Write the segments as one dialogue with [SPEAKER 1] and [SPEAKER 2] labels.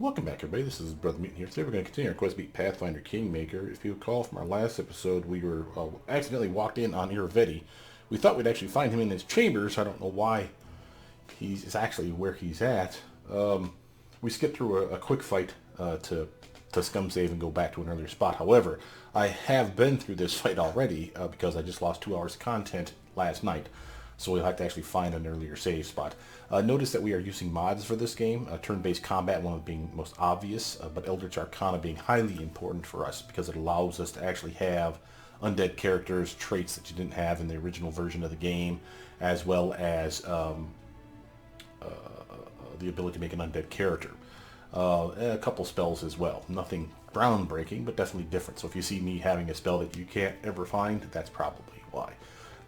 [SPEAKER 1] Welcome back, everybody. This is Brother Mutant here. Today we're going to continue our quest to beat Pathfinder Kingmaker. If you recall from our last episode, we were accidentally walked in on Iravetti. We thought we'd actually find him in his chambers. I don't know why he's actually where he's at. We skipped through a quick fight to scum save and go back to an earlier spot. However, I have been through this fight already because I just lost 2 hours of content last night. So we'll have to actually find an earlier save spot. Notice that we are using mods for this game. Turn-based combat, one of being most obvious, but Eldritch Arcana being highly important for us because it allows us to actually have undead characters, traits that you didn't have in the original version of the game, as well as the ability to make an undead character. A couple spells as well. Nothing groundbreaking, but definitely different. So if you see me having a spell that you can't ever find, that's probably why.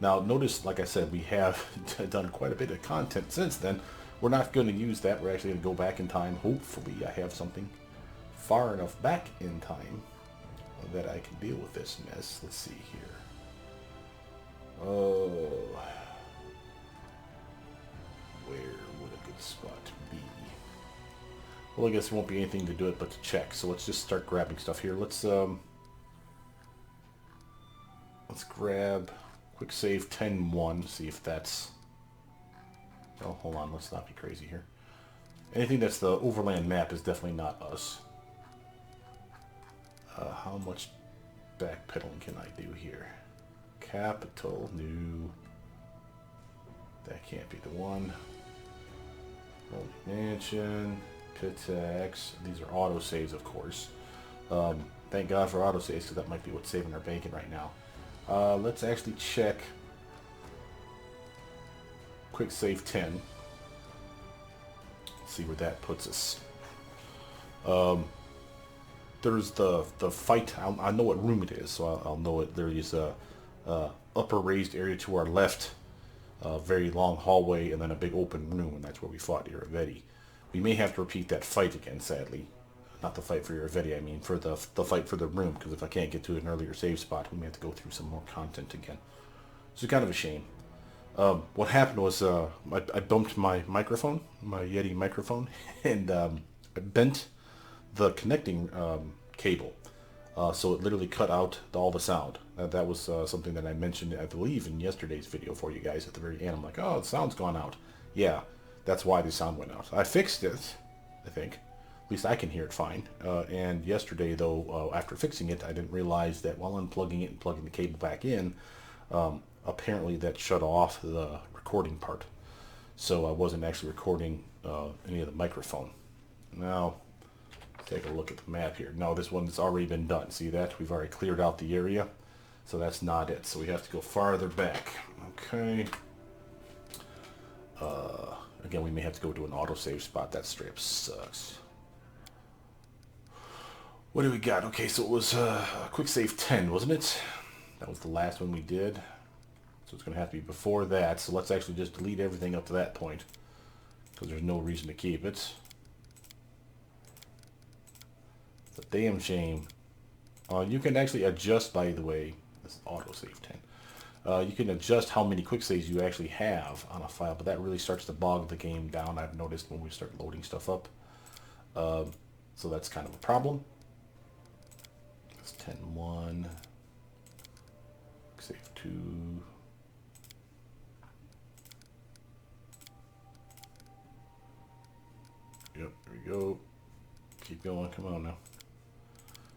[SPEAKER 1] Now, notice, like I said, we have done quite a bit of content since then. We're not going to use that. We're actually going to go back in time. Hopefully, I have something far enough back in time that I can deal with this mess. Let's see here. Oh, where would a good spot be? Well, I guess there won't be anything to do it but to check. So let's just start grabbing stuff here. Let's grab quick save 10-1, see if that's... Oh, hold on, let's not be crazy here. Anything that's the overland map is definitely not us. How much backpedaling can I do here? Capital, new. That can't be the one. Holy Mansion, Pitax. These are autosaves, of course. Thank God for autosaves, because that might be what's saving our bacon right now. Let's actually check quick save 10. Let's see where that puts us. There's the fight. I know what room it is, so I'll know it. There is a upper raised area to our left, a very long hallway, and then a big open room, and that's where we fought Iravetti. We may have to repeat that fight again, sadly. Not the fight for Iravetti, I mean for the fight for the room, because if I can't get to an earlier save spot, we may have to go through some more content again. So it's kind of a shame. What happened was I bumped my microphone, my Yeti microphone, and I bent the connecting cable. So it literally cut out all the sound. That was something that I mentioned, I believe, in yesterday's video for you guys at the very end. I'm like, oh, the sound's gone out. Yeah, that's why the sound went out. I fixed it, I think. At least I can hear it fine. And yesterday, though, after fixing it, I didn't realize that while unplugging it and plugging the cable back in, apparently that shut off the recording part. So I wasn't actually recording any of the microphone. Now, take a look at the map here. No, this one's already been done. See that? We've already cleared out the area. So that's not it. So we have to go farther back. Okay. Again, we may have to go to an autosave spot. That straight up sucks. What do we got? Okay, so it was quick save 10, wasn't it? That was the last one we did. So it's going to have to be before that. So let's actually just delete everything up to that point, because there's no reason to keep it. It's a damn shame. You can actually adjust, by the way, this is autosave 10. You can adjust how many quick saves you actually have on a file, but that really starts to bog the game down, I've noticed, when we start loading stuff up. So that's kind of a problem. 10-1, save 2. Yep, there we go. Keep going, come on now.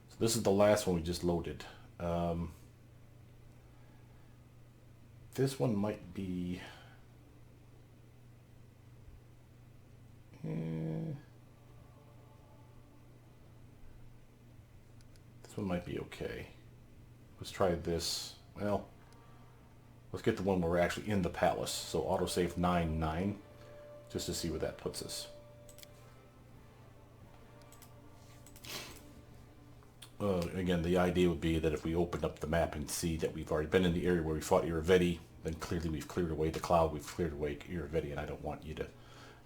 [SPEAKER 1] So this is the last one we just loaded. This one might be... One might be okay. Let's try this. Well, let's get the one where we're actually in the palace. So autosave 9-9, just to see where that puts us. Again, the idea would be that if we open up the map and see that we've already been in the area where we fought Iravetti, then clearly we've cleared away the cloud, we've cleared away Iravetti, and I don't want you to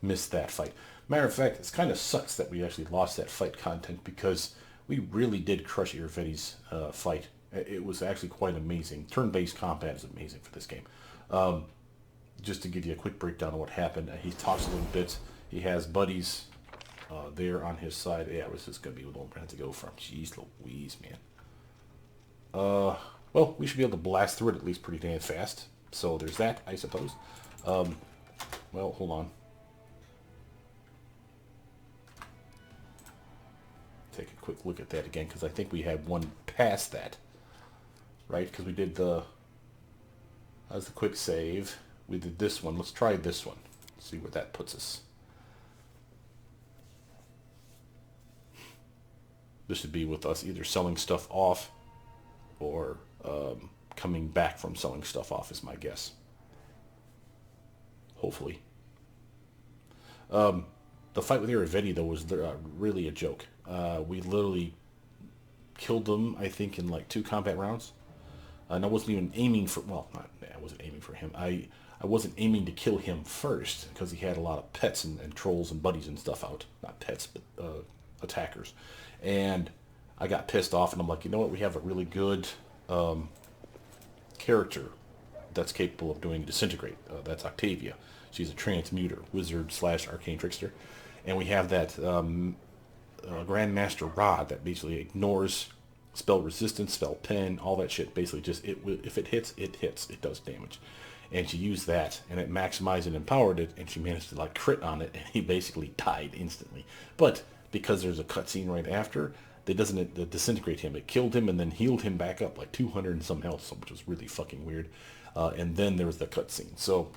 [SPEAKER 1] miss that fight. Matter of fact, it kind of sucks that we actually lost that fight content, because we really did crush Iravetti's fight. It was actually quite amazing. Turn-based combat is amazing for this game. Just to give you a quick breakdown of what happened, he talks a little bit. He has buddies there on his side. Yeah, this is going to be what we're going to go from. Jeez Louise, man. Well, we should be able to blast through it at least pretty damn fast. So there's that, I suppose. Well, hold on. Take a quick look at that again, because I think we had one past that. Right? Because we did the... That was the quick save. We did this one. Let's try this one. See where that puts us. This should be with us either selling stuff off or coming back from selling stuff off is my guess. Hopefully. The fight with Iravetti, though, was really a joke. We literally killed them, I think, in like 2 combat rounds. And I wasn't even aiming for... Well, I wasn't aiming for him. I wasn't aiming to kill him first because he had a lot of pets and trolls and buddies and stuff out. Not pets, but attackers. And I got pissed off, and I'm like, you know what? We have a really good character that's capable of doing Disintegrate. That's Octavia. She's a transmuter, wizard / arcane trickster. And we have that Grandmaster Rod that basically ignores spell resistance, spell pen, all that shit. Basically just, if it hits, it hits. It does damage. And she used that, and it maximized and empowered it, and she managed to like crit on it, and he basically died instantly. But because there's a cutscene right after, that doesn't disintegrate him. It killed him and then healed him back up like 200 and some health, which was really fucking weird. And then there was the cutscene. So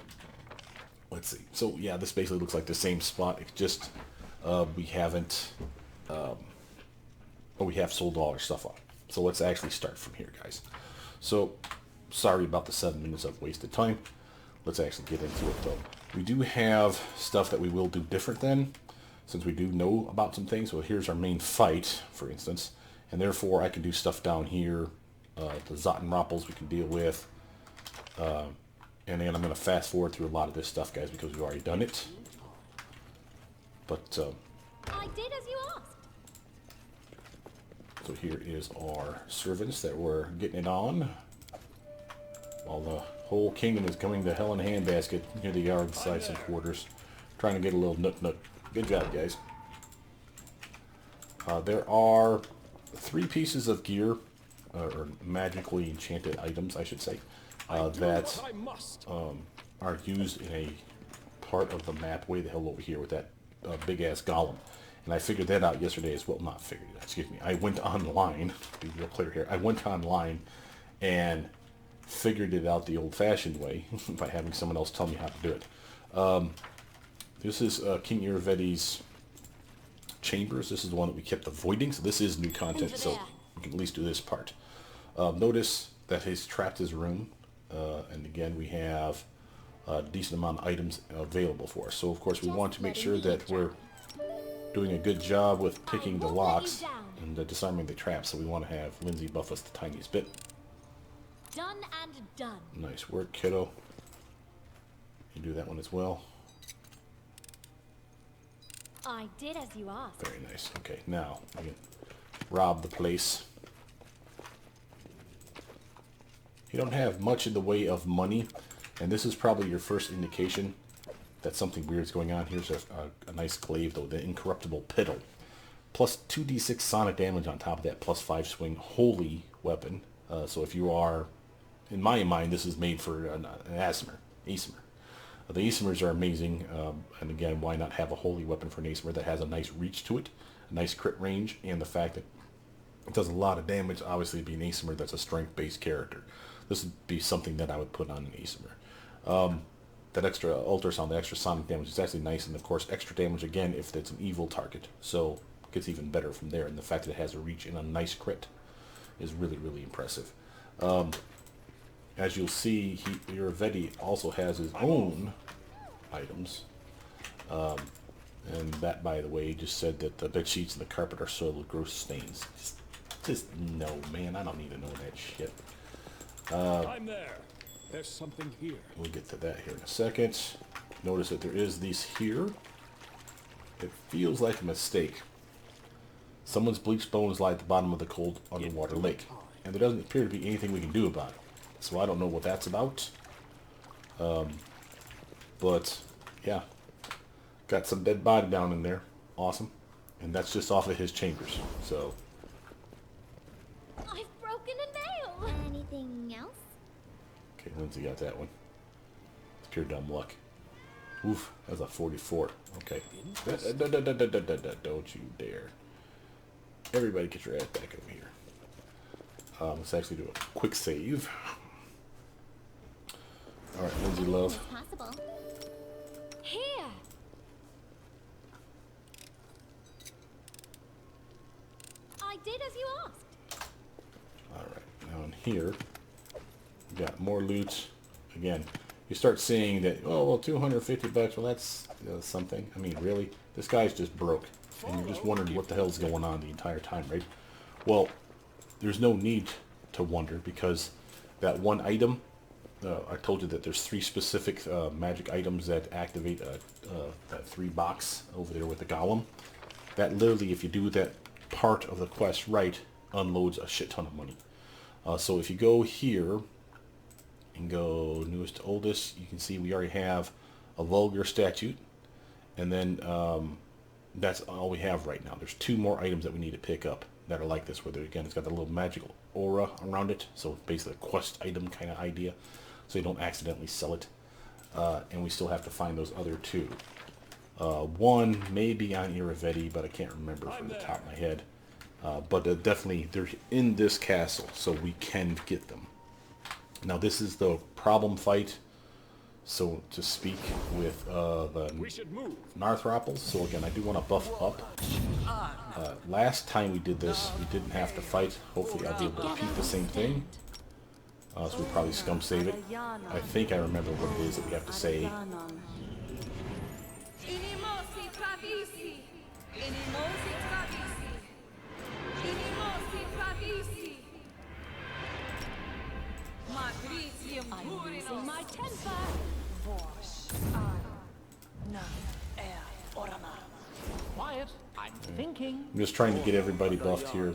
[SPEAKER 1] let's see. So yeah, this basically looks like the same spot. It's just we haven't, we have sold all our stuff off. So let's actually start from here, guys. So sorry about the 7 minutes of wasted time. Let's actually get into it, though. We do have stuff that we will do different then, since we do know about some things. So here's our main fight, for instance, and therefore I can do stuff down here. The Zottenrappels we can deal with. And then I'm going to fast forward through a lot of this stuff, guys, because we've already done it. But
[SPEAKER 2] I did as you asked.
[SPEAKER 1] So here is our servants that we're getting it on. While the whole kingdom is coming to hell in a handbasket. Here they are inside some quarters. Trying to get a little nut. Good job, guys. There are 3 pieces of gear, or magically enchanted items, I should say, that are used in a part of the map way the hell over here with that big-ass golem. And I figured that out yesterday as well. Not figured it out, excuse me. I went online, to be real clear here, I went online and figured it out the old-fashioned way by having someone else tell me how to do it. This is King Iravetti's chambers. This is the one that we kept avoiding, so this is new content, so we can at least do this part. Notice that he's trapped his room, and again we have a decent amount of items available for us. So of course we want to make sure that we're doing a good job with picking the locks and disarming the traps, so we want to have Lindsay buff us the tiniest bit.
[SPEAKER 2] Done and done.
[SPEAKER 1] Nice work, kiddo. You do that one as well.
[SPEAKER 2] I did as you asked.
[SPEAKER 1] Very nice. Okay, now we can rob the place. You don't have much in the way of money, and this is probably your first indication that something weird is going on. Here's a nice glaive, though, the Incorruptible Piddle. Plus 2d6 sonic damage on top of that, plus 5 swing, holy weapon. So if you are, in my mind, this is made for an Aasimar. The Aasimars are amazing, and again, why not have a holy weapon for an Aasimar that has a nice reach to it, a nice crit range, and the fact that it does a lot of damage. Obviously, being an Aasimar that's a strength-based character. This would be something that I would put on an Aasimar. That extra ultrasound, the extra sonic damage is actually nice, and of course, extra damage again if it's an evil target. So it gets even better from there, and the fact that it has a reach and a nice crit is really, really impressive. As you'll see, Iravetti also has his own items. And that, by the way, just said that the bed sheets and the carpet are soiled with gross stains. Just no, man, I don't need to know that shit.
[SPEAKER 3] I'm there. There's something here.
[SPEAKER 1] We'll get to that here in a second. Notice that there is these here. It feels like a mistake. Someone's bleached bones lie at the bottom of the cold underwater lake, and there doesn't appear to be anything we can do about it. So I don't know what that's about. But yeah, got some dead body down in there. Awesome. And that's just off of his chambers. So,
[SPEAKER 2] I've broken a nail. Anything else?
[SPEAKER 1] okay, Lindsay got that one. It's pure dumb luck. Oof, that's a 44. Okay. Don't you dare. Everybody get your ass back over here. Let's actually do a quick save. Alright, Lindsay love.
[SPEAKER 2] Possible. Here. I did as you asked.
[SPEAKER 1] Alright, now in here, we got more loot. Again, you start seeing that, oh, well, 250 bucks, well, that's something. I mean, really? This guy's just broke. And you're just wondering what the hell's going on the entire time, right? Well, there's no need to wonder, because that one item, I told you that there's 3 specific magic items that activate that 3 box over there with the golem. That literally, if you do that part of the quest right, unloads a shit ton of money. So if you go here and go newest to oldest, you can see we already have a vulgar statute, and then that's all we have right now. There's 2 more items that we need to pick up that are like this, where again it's got the little magical aura around it, so basically a quest item kind of idea, so you don't accidentally sell it. And we still have to find those other 2. One may be on Iravetti, but I can't remember from the top of my head. But definitely they're in this castle, so we can get them. Now this is the problem fight, so to speak, with the Narthropals. So again, I do want to buff up. Last time we did this, we didn't have to fight. Hopefully I'll be able to repeat the same thing. So we'll probably scum save it. I think I remember what it is that we have to say.
[SPEAKER 2] I'm losing my temper.
[SPEAKER 4] Quiet. I'm thinking.
[SPEAKER 1] I'm just trying to get everybody buffed here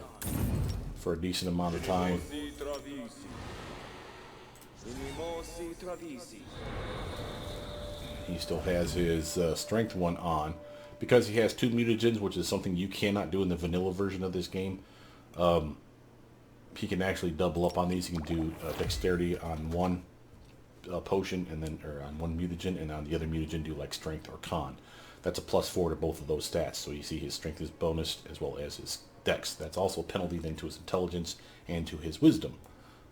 [SPEAKER 1] for a decent amount of time. He still has his strength 1 on. Because he has 2 mutagens, which is something you cannot do in the vanilla version of this game, he can actually double up on these. He can do dexterity on one potion, and then on one mutagen, and on the other mutagen do like strength or con. That's a +4 to both of those stats. So you see his strength is bonus as well as his dex. That's also a penalty then to his intelligence and to his wisdom.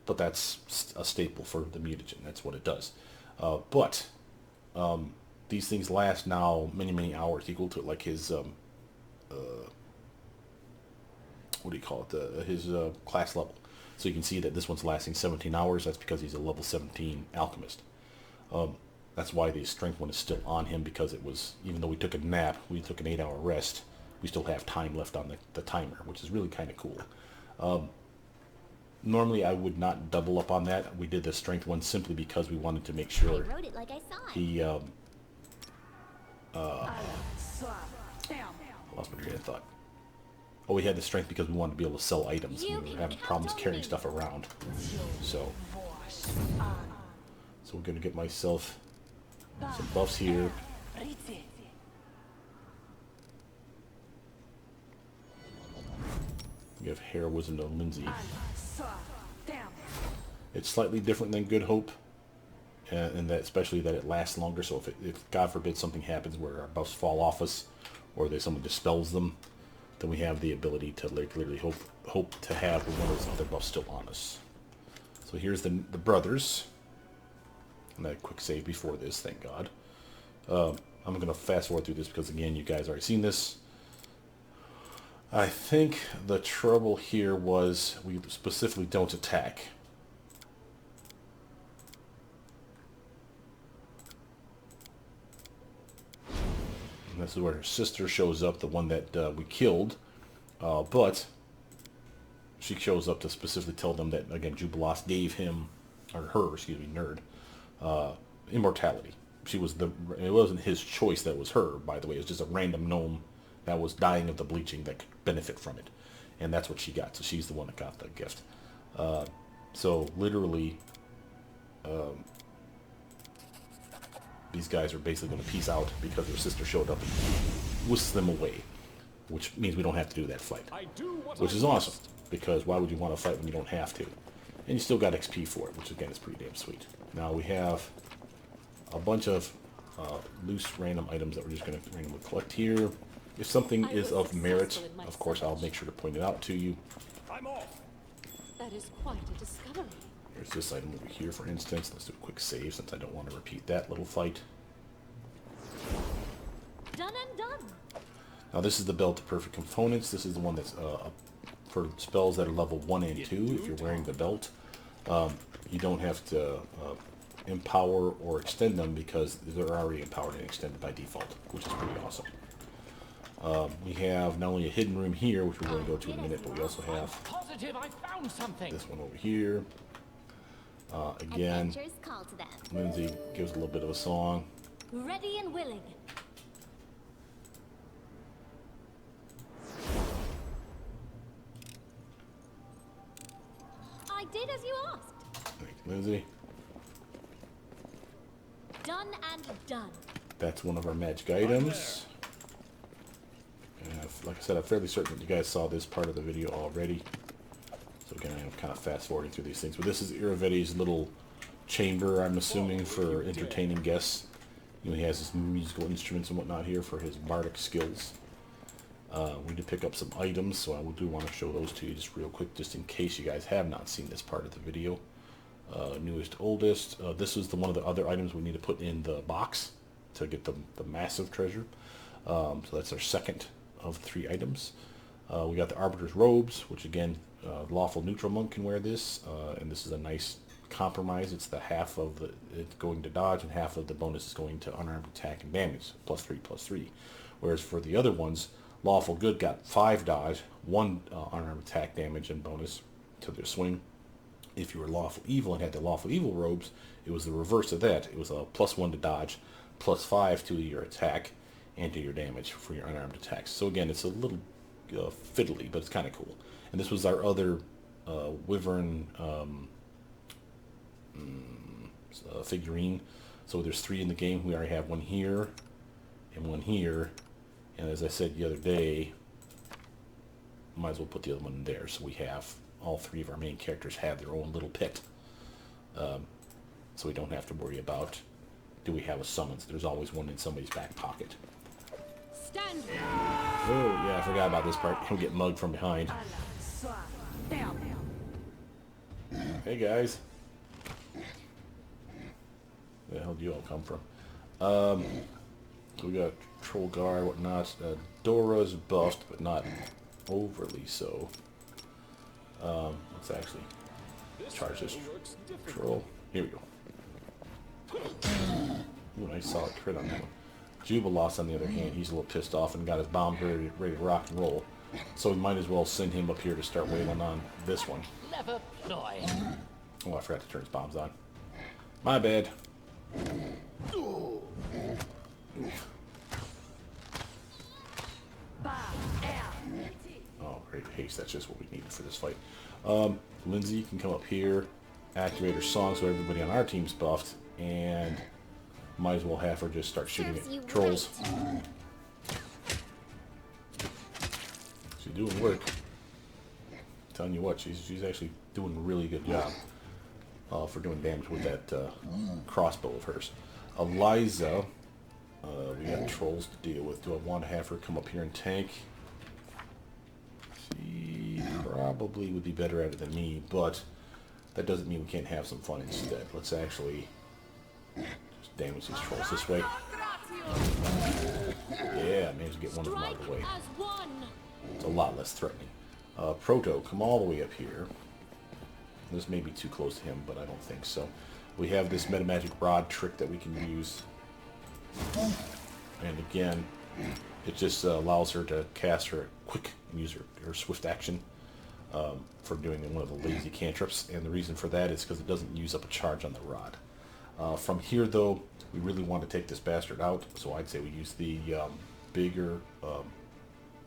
[SPEAKER 1] But that's a staple for the mutagen. That's what it does. But these things last now many hours, equal to like his what do you call it? His class level. So you can see that this one's lasting 17 hours. That's because he's a level 17 alchemist. That's why the strength 1 is still on him, because it was, even though we took a nap, we took an 8-hour rest, we still have time left on the timer, which is really kind of cool. Normally I would not double up on that. We did the strength 1 simply because we wanted to make sure
[SPEAKER 2] I wrote it like I saw it.
[SPEAKER 1] he lost my train of thought. Oh, we had the strength because we wanted to be able to sell items. We were having problems carrying stuff around. So we're going to get myself some buffs here. We have heroism to Lindsay. It's slightly different than Good Hope, and that especially that it lasts longer. So if God forbid something happens where our buffs fall off us, or someone dispels them, then we have the ability to literally hope to have one of those other buffs still on us. So here's the brothers. And a quick save before this, thank God. I'm going to fast forward through this because, again, you guys already seen this. I think the trouble here was we specifically don't attack. And this is where her sister shows up, the one that we killed. But she shows up to specifically tell them that, again, Jubilos gave him, or her, excuse me, nerd, immortality. It wasn't his choice that was her, by the way. It was just a random gnome that was dying of the bleaching that could benefit from it. And that's what she got. So she's the one that got the gift. So literally, these guys are basically going to peace out because their sister showed up and whisked them away. which means we don't have to do that fight,
[SPEAKER 3] I do what
[SPEAKER 1] which
[SPEAKER 3] I
[SPEAKER 1] is awesome,
[SPEAKER 3] must.
[SPEAKER 1] because why would you want to fight when you don't have to? And you still got XP for it, which again is pretty damn sweet. Now we have a bunch of loose random items that we're just going to randomly collect here. If something
[SPEAKER 2] I
[SPEAKER 1] is
[SPEAKER 2] was
[SPEAKER 1] of merit,
[SPEAKER 2] successful in my
[SPEAKER 1] of course I'll
[SPEAKER 2] search.
[SPEAKER 1] make sure to point it out to you.
[SPEAKER 3] I'm off.
[SPEAKER 2] That is quite a discovery.
[SPEAKER 1] There's this item over here, for instance. Let's do a quick save since I don't want to repeat that little fight.
[SPEAKER 2] Done and done.
[SPEAKER 1] Now this is the belt of perfect components. This is the one that's for spells that are level 1 and 2. If you're wearing the belt, you don't have to empower or extend them because they're already empowered and extended by default, which is pretty awesome. We have not only a hidden room here, which we're going to go to in a minute, but we also have
[SPEAKER 4] Positive I found something.
[SPEAKER 1] this one over here. Again,
[SPEAKER 2] Adventures call to them.
[SPEAKER 1] Lindsay gives a little bit of a song.
[SPEAKER 2] Ready and willing. I did as you asked.
[SPEAKER 1] Thank you, Lindsay.
[SPEAKER 2] Done and done.
[SPEAKER 1] That's one of our magic items. And like I said, I'm fairly certain that you guys saw this part of the video already. So again, I'm kind of fast forwarding through these things. But this is Iravetti's little chamber, I'm assuming, for entertaining guests. You know, he has his musical instruments and whatnot here for his bardic skills. We need to pick up some items, so I do want to show those to you just real quick, just in case you guys have not seen this part of the video. Newest, oldest. This is one of the other items we need to put in the box to get the massive treasure. So that's our second of 3 items. We got the Arbiter's Robes, which again, lawful neutral monk can wear this, and this is a nice compromise. It's the half of it's going to dodge, and half of the bonus is going to unarmed attack and damage, +3/+3. Whereas for the other ones, lawful good got 5 dodge, 1 unarmed attack damage and bonus to their swing. If you were lawful evil and had the lawful evil robes, it was the reverse of that. It was a +1 to dodge, +5 to your attack and to your damage for your unarmed attacks. So again, it's a little fiddly, but it's kind of cool. And this was our other wyvern figurine. So there's 3 in the game. We already have 1 here and 1 here. And as I said the other day, might as well put the other one in there. So we have all 3 of our main characters have their own little pit. So we don't have to worry about, do we have a summons? There's always one in somebody's back pocket.
[SPEAKER 2] Stand.
[SPEAKER 1] Oh, yeah, I forgot about this part. He'll get mugged from behind. Hey, guys. Where the hell do you all come from? We got Troll Guard, whatnot. Dorraj buffed, but not overly so. Let's actually charge this troll. Here we go. Ooh, nice solid crit on that one. Jubilos, on the other hand, he's a little pissed off and got his bombs ready to rock and roll. So we might as well send him up here to start wailing on this one.
[SPEAKER 4] Clever ploy.
[SPEAKER 1] Oh, I forgot to turn his bombs on. My bad. Oof. Oh, great haste. That's just what we needed for this fight. Lindsay can come up here, activate her song so everybody on our team's buffed, and might as well have her just start shooting at trolls. She's doing work. I'm telling you what, she's actually doing a really good job for doing damage with that crossbow of hers. Eliza, we got trolls to deal with. Do I want to have her come up here and tank? She probably would be better at it than me, but that doesn't mean we can't have some fun instead. Let's actually just damage these trolls this way. Yeah, managed to get one of them out of the way. It's a lot less threatening. Proto, come all the way up here. This may be too close to him, but I don't think so. We have this metamagic rod trick that we can use. And again, it just allows her to cast her quick and use her swift action for doing one of the lazy cantrips. And the reason for that is because it doesn't use up a charge on the rod. From here, though, we really want to take this bastard out. So I'd say we use the bigger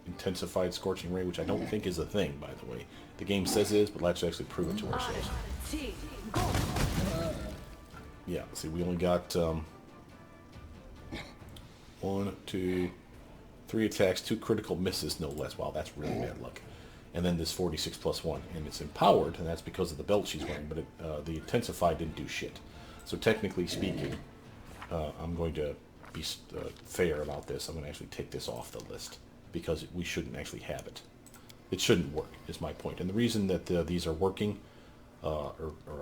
[SPEAKER 1] intensified scorching ray, which I don't think is a thing, by the way. The game says it is, but let's actually prove it to ourselves. Yeah, see, we only got 1, 2, 3 attacks, 2 critical misses, no less. Wow, that's really bad luck. And then this 46 plus 1. And it's empowered, and that's because of the belt she's wearing, but the Intensify didn't do shit. So technically speaking, I'm going to be fair about this. I'm going to actually take this off the list, because we shouldn't actually have it. It shouldn't work, is my point. And the reason that these are working, or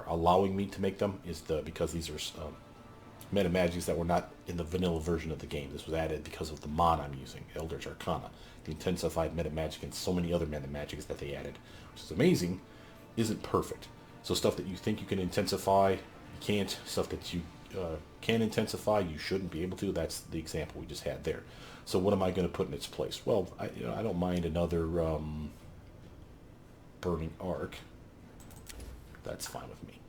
[SPEAKER 1] allowing me to make them, is because these are meta magics that were not in the vanilla version of the game. This was added because of the mod I'm using, Eldritch Arcana, the intensified meta magic, and so many other meta magics that they added, which is amazing, isn't perfect. So stuff that you think you can intensify, you can't. Stuff that you can intensify, you shouldn't be able to. That's the example we just had there. So what am I going to put in its place? Well, I don't mind another Burning Arc. That's fine with me.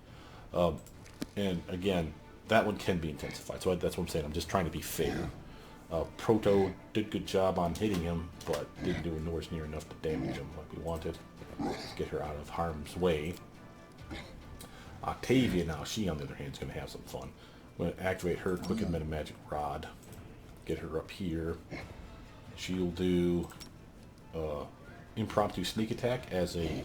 [SPEAKER 1] And again, that one can be intensified. So that's what I'm saying. I'm just trying to be fair. Proto did good job on hitting him, but didn't do nowhere near enough to damage him like we wanted. Let's get her out of harm's way. Octavia now, she on the other hand is going to have some fun. I'm going to activate her Quicken Meta Magic Rod. Get her up here. She'll do impromptu sneak attack as a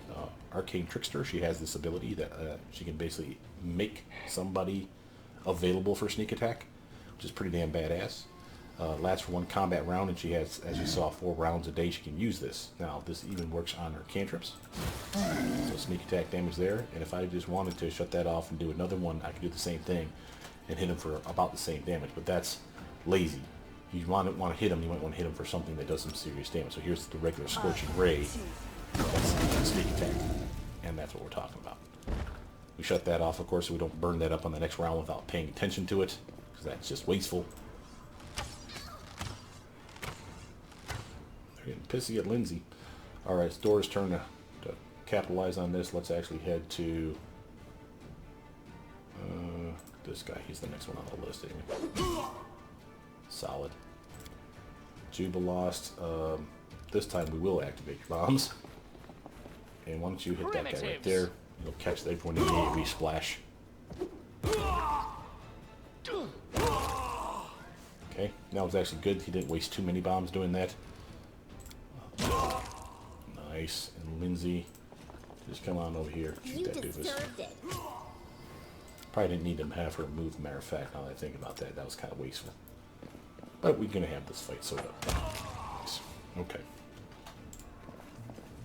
[SPEAKER 1] arcane trickster. She has this ability that she can basically make somebody available for sneak attack, which is pretty damn badass. Lasts for 1 combat round, and she has, as you saw, 4 rounds a day she can use this. Now, this even works on her cantrips. So sneak attack damage there, and if I just wanted to shut that off and do another one, I could do the same thing and hit him for about the same damage, but that's lazy. You want to hit him, you might want to hit him for something that does some serious damage. So here's the regular Scorching Ray. That's sneak attack, and that's what we're talking about. We shut that off, of course, so we don't burn that up on the next round without paying attention to it, because that's just wasteful. They're getting pissy at Lindsay. Alright, it's Dora's turn to capitalize on this. Let's actually head to this guy. He's the next one on the list, anyway. Solid. Jubilost. This time we will activate your bombs. And why don't you hit that guy right there. You'll catch everyone in the AoE splash. Okay, that was actually good. He didn't waste too many bombs doing that. Nice. And Lindsay, just come on over here. Shoot that doofus. Probably didn't need to have her move, matter of fact, now that I think about that. That was kind of wasteful. But we're going to have this fight sorted out. Nice. Okay.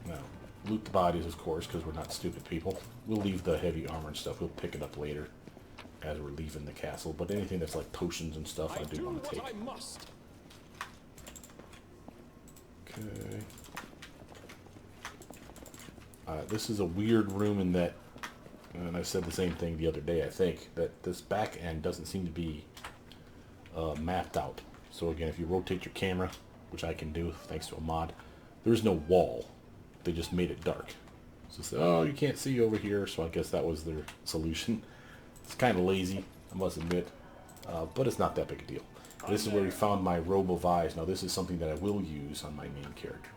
[SPEAKER 1] Now, loot the bodies, of course, because we're not stupid people. We'll leave the heavy armor and stuff. We'll pick it up later as we're leaving the castle. But anything that's like potions and stuff, I do want to take. Okay. This is a weird room in that, and I said the same thing the other day, I think, that this back end doesn't seem to be mapped out. So again, if you rotate your camera, which I can do thanks to a mod, there's no wall. They just made it dark. So it's, oh, you can't see over here, so I guess that was their solution. It's kind of lazy, I must admit, but it's not that big a deal. This is where we found my Robe of Eyes. Now this is something that I will use on my main character.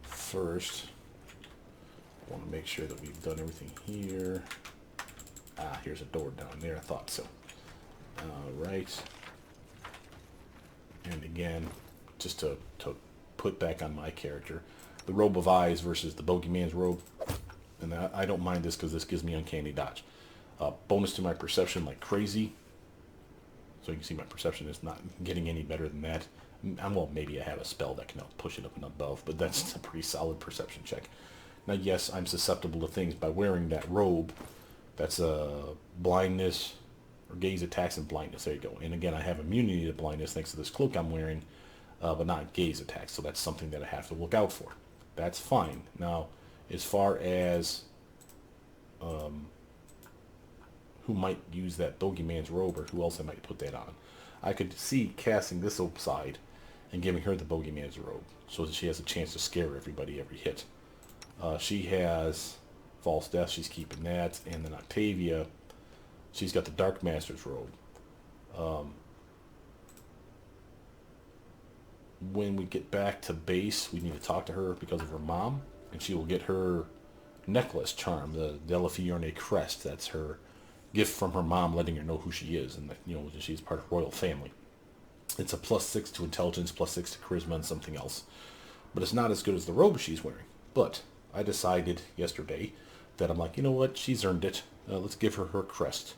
[SPEAKER 1] First, I want to make sure that we've done everything here. Ah, here's a door down there. I thought so. Alright. And again, just to put back on my character, the Robe of Eyes versus the Bogeyman's Robe. And I don't mind this because this gives me uncanny dodge. Bonus to my perception like crazy. So you can see my perception is not getting any better than that. Well, maybe I have a spell that can push it up and above, but that's a pretty solid perception check. Now, yes, I'm susceptible to things by wearing that robe. That's blindness, or gaze attacks and blindness. There you go. And again, I have immunity to blindness thanks to this cloak I'm wearing, but not gaze attacks. So that's something that I have to look out for. That's fine. Now, as far as who might use that Bogeyman's robe or who else I might put that on, I could see casting this aside and giving her the Bogeyman's robe so that she has a chance to scare everybody every hit. She has False Death, she's keeping that, and then Octavia, she's got the Dark Master's robe. When we get back to base, we need to talk to her because of her mom, and she will get her necklace charm, the Delafiorne crest. That's her gift from her mom, letting her know who she is, and that, you know, she's part of royal family. It's a +6 to intelligence, +6 to charisma, and something else. But it's not as good as the robe she's wearing. But I decided yesterday that I'm like, you know what? She's earned it. Let's give her her crest.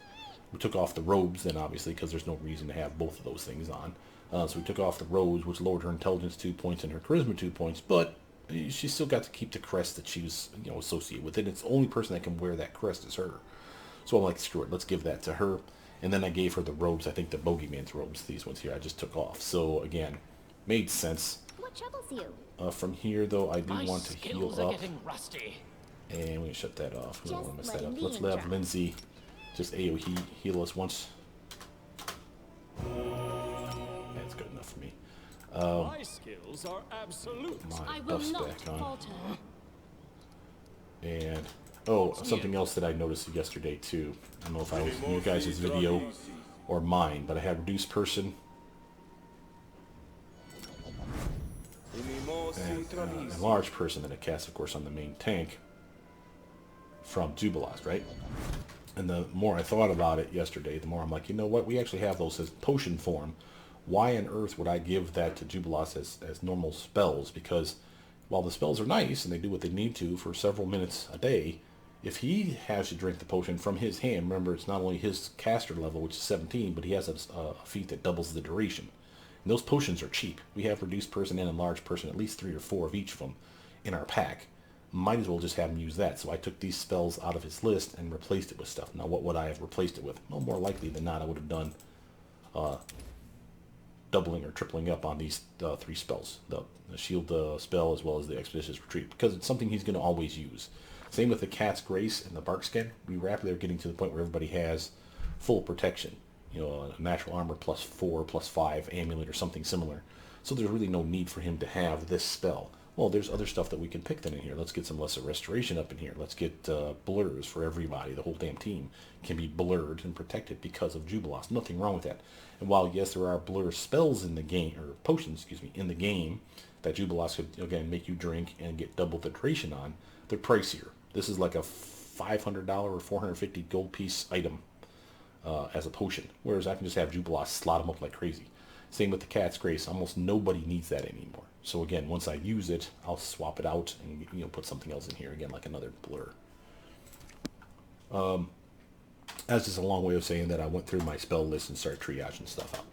[SPEAKER 1] We took off the robes then, obviously, because there's no reason to have both of those things on. So we took off the robes, which lowered her intelligence 2 points and her charisma 2 points. But she still got to keep the crest that she was, associated with. And it's the only person that can wear that crest is her. So I'm like, screw it. Let's give that to her. And then I gave her the robes. I think the Bogeyman's robes, these ones here, I just took off. So again, made sense.
[SPEAKER 2] What troubles you?
[SPEAKER 1] From here, though, I do
[SPEAKER 4] My
[SPEAKER 1] want to heal
[SPEAKER 4] skills are
[SPEAKER 1] up.
[SPEAKER 4] getting rusty.
[SPEAKER 1] And we're going to shut that off. We don't want to mess that up.
[SPEAKER 2] letting
[SPEAKER 1] Let's
[SPEAKER 2] me
[SPEAKER 1] have
[SPEAKER 2] try.
[SPEAKER 1] Lindsay just AoE heal us once. That's good enough for me.
[SPEAKER 3] My skills are absolute.
[SPEAKER 1] My
[SPEAKER 2] I will
[SPEAKER 1] buff's
[SPEAKER 2] not
[SPEAKER 1] back on.
[SPEAKER 2] falter.
[SPEAKER 1] And, oh, something else that I noticed yesterday, too. I don't know if I was in your guys' video or mine, but I had reduced person and enlarged person that I cast, of course, on the main tank from Jubilost, right? And the more I thought about it yesterday, the more I'm like, you know what? We actually have those as potion form. Why on earth would I give that to Jubilost as normal spells? Because while the spells are nice and they do what they need to for several minutes a day, if he has to drink the potion from his hand, remember it's not only his caster level, which is 17, but he has a feat that doubles the duration. And those potions are cheap. We have reduced person and enlarged person, at least 3 or 4 of each of them in our pack. Might as well just have him use that. So I took these spells out of his list and replaced it with stuff. Now what would I have replaced it with? Well, more likely than not, I would have done doubling or tripling up on these 3 spells. The shield spell as well as the expeditious retreat. Because it's something he's going to always use. Same with the Cat's Grace and the Bark Skin. We rapidly are getting to the point where everybody has full protection. A natural armor +4, +5, amulet or something similar. So there's really no need for him to have this spell. Well, there's other stuff that we can pick then in here. Let's get some lesser restoration up in here. Let's get blurs for everybody. The whole damn team can be blurred and protected because of Jubilost. Nothing wrong with that. And while, yes, there are blur spells in the game, or potions, in the game, that Jubilost could, again, make you drink and get double the duration on, they're pricier. This is like a $500 or 450 gold piece item as a potion. Whereas I can just have Jubilost slot them up like crazy. Same with the Cat's Grace. Almost nobody needs that anymore. So again, once I use it, I'll swap it out and put something else in here again, like another blur. That's just a long way of saying that I went through my spell list and started triaging stuff out.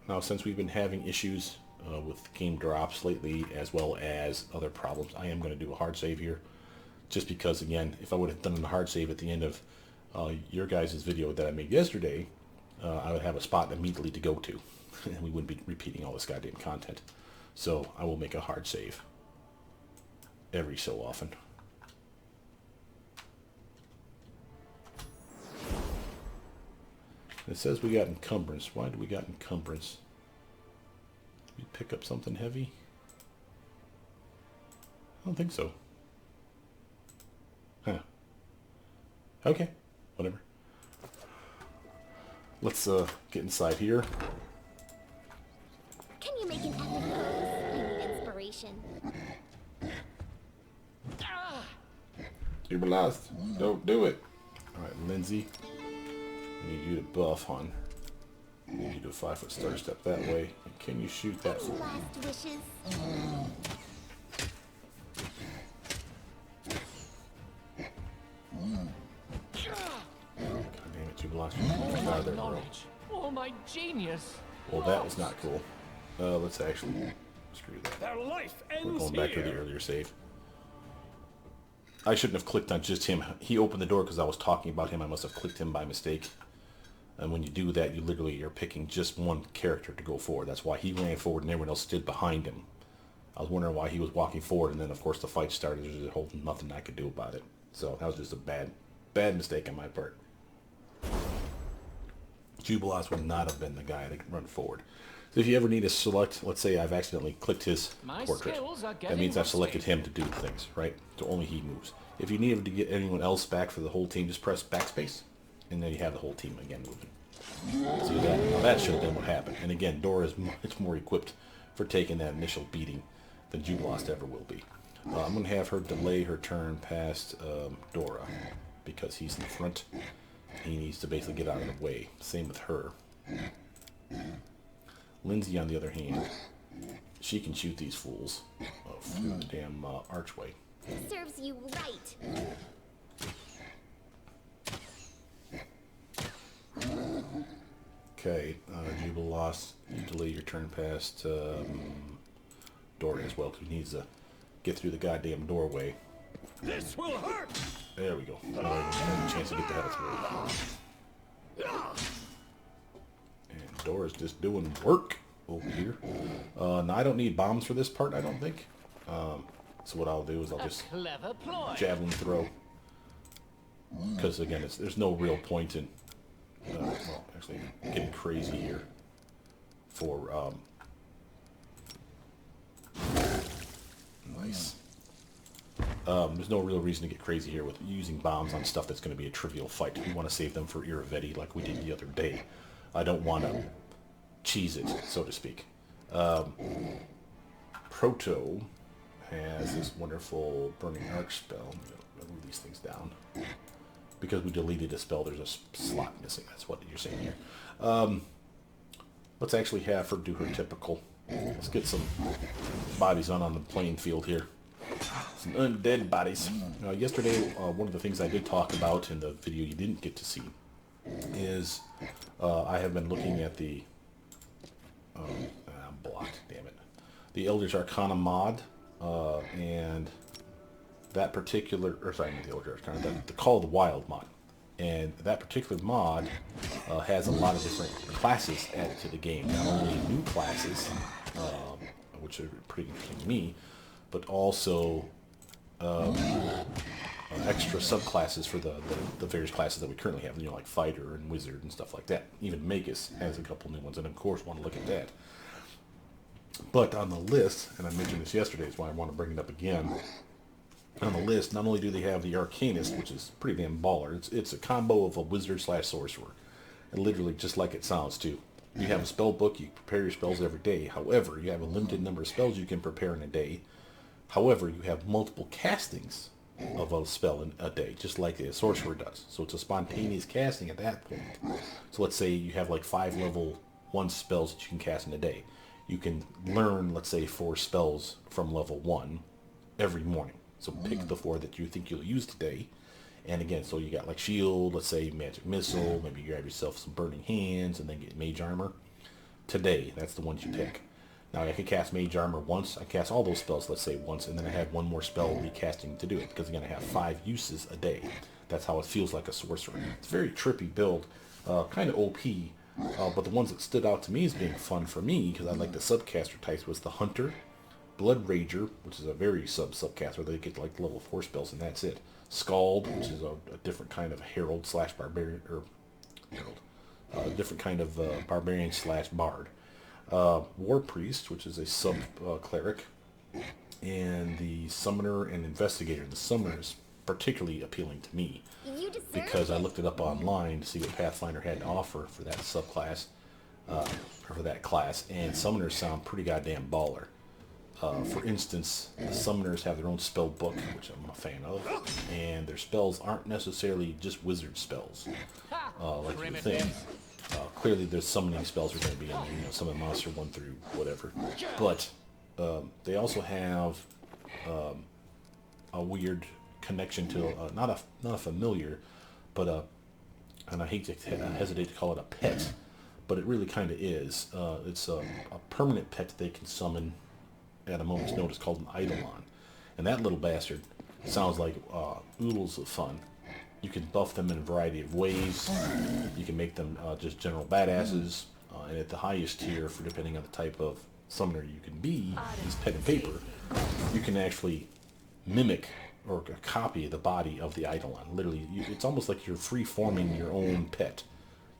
[SPEAKER 1] Now, since we've been having issues with game drops lately, as well as other problems, I am going to do a hard save here. Just because, again, if I would have done a hard save at the end of your guys' video that I made yesterday, I would have a spot immediately to go to. And we wouldn't be repeating all this goddamn content. So I will make a hard save every so often. It says we got encumbrance. Why do we got encumbrance? Did we pick up something heavy? I don't think so. Huh. Okay. Whatever. Let's get inside here.
[SPEAKER 2] Can you make an epic pose? I need inspiration.
[SPEAKER 1] Jubilost, don't do it. Alright, Lindsay. I need you to buff, hon. I need you to 5-foot starter step that way. And can you shoot that for me?
[SPEAKER 2] Last wishes.
[SPEAKER 1] God damn it, Jubilost. Get out of there, bro.
[SPEAKER 4] Knowledge. Oh, my genius.
[SPEAKER 1] Well, that was not cool. Let's actually screw that.
[SPEAKER 3] Their life
[SPEAKER 1] We're
[SPEAKER 3] ends
[SPEAKER 1] going back to the
[SPEAKER 3] here.
[SPEAKER 1] earlier save. I shouldn't have clicked on just him. He opened the door because I was talking about him. I must have clicked him by mistake. And when you do that, you literally are picking just one character to go forward. That's why he ran forward and everyone else stood behind him. I was wondering why he was walking forward, and then of course the fight started. There's a whole nothing I could do about it. So that was just a bad mistake on my part. Jubilost would not have been the guy that could run forward. So if you ever need to select, let's say I've accidentally clicked his
[SPEAKER 4] My
[SPEAKER 1] portrait.
[SPEAKER 4] skills are
[SPEAKER 1] That
[SPEAKER 4] getting
[SPEAKER 1] means I've
[SPEAKER 4] rusty.
[SPEAKER 1] selected him to do things, right? So only he moves. If you need to get anyone else back for the whole team, just press backspace, and then you have the whole team again moving. See that? Now that should have been what happened. And again, Dora is much more equipped for taking that initial beating than Jubilost ever will be. I'm going to have her delay her turn past Dora. because he's in the front. He needs to basically get out of the way. Same with her. Lindsay, on the other hand, she can shoot these fools through the damn archway.
[SPEAKER 2] Serves you right.
[SPEAKER 1] Okay, Jubilost, you delay your turn past Dorraj as well, because he needs to get through the goddamn doorway.
[SPEAKER 3] This will hurt.
[SPEAKER 1] There we go. Have a chance to get the hell through. And Dora's just doing work over here. Now, I don't need bombs for this part, I don't think. So what I'll do is I'll just
[SPEAKER 4] Clever ploy.
[SPEAKER 1] javelin throw. Because, again, there's no real point in... well, actually, getting crazy here for... nice. There's no real reason to get crazy here with using bombs on stuff that's going to be a trivial fight. We want to save them for Iravetti like we did the other day. I don't want to cheese it, so to speak. Proto has this wonderful Burning Arc spell. I'll move these things down. Because we deleted a spell, there's a slot missing. That's what you're saying here. Let's actually have her do her typical. Let's get some bodies on the playing field here. Some undead bodies. Yesterday, one of the things I did talk about in the video you didn't get to see is I have been looking at the... I'm blocked, damn it. The Eldritch Arcana mod, and that particular... Or sorry, not the Eldritch Arcana, the Call of the Wild mod. And that particular mod has a lot of different classes added to the game. Not only new classes, which are pretty interesting to me, but also extra subclasses for the various classes that we currently have, you know, like Fighter and Wizard and stuff like that. Even Magus has a couple new ones, and of course want to look at that. But on the list, and I mentioned this yesterday, is why I want to bring it up again. On the list, not only do they have the Arcanist, which is pretty damn baller, it's a combo of a Wizard / Sorcerer. And literally just like it sounds, too. You have a spell book, you prepare your spells every day. However, you have a limited number of spells you can prepare in a day. However, you have multiple castings of a spell in a day, just like a sorcerer does. So it's a spontaneous casting at that point. So let's say you have like 5 level 1 spells that you can cast in a day. You can learn, let's say, 4 spells from level 1 every morning. So pick the 4 that you think you'll use today. And again, so you got like shield, let's say magic missile, maybe you grab yourself some burning hands and then get mage armor. Today, that's the ones you pick. Now I can cast mage armor once, I cast all those spells, let's say once, and then I have one more spell recasting to do it, because again I have 5 uses a day. That's how it feels like a sorcerer. It's a very trippy build, kind of OP, but the ones that stood out to me as being fun for me, because I like the subcaster types, was the Hunter, Blood Rager, which is a very subcaster, they get like level 4 spells and that's it. Scald, which is a different kind of herald / barbarian, or herald, different kind of barbarian / bard. War Priest, which is a sub cleric, and the Summoner and Investigator. The Summoner is particularly appealing to me because I looked it up online to see what Pathfinder had to offer for that subclass, or for that class, and Summoners sound pretty goddamn baller. For instance, the Summoners have their own spell book, which I'm a fan of, and their spells aren't necessarily just wizard spells, like you think. Clearly, there's summoning spells are going to be on, you know, summon monster 1 through whatever, but they also have a weird connection to not a familiar, but and I hesitate to call it a pet, but it really kind of is. It's a permanent pet that they can summon at a moment's notice called an Eidolon. And that little bastard sounds like oodles of fun. You can buff them in a variety of ways. You can make them just general badasses. And at the highest tier, for depending on the type of summoner you can be, is pen and paper, you can actually mimic or copy the body of the Eidolon. Literally, it's almost like you're free-forming your own pet.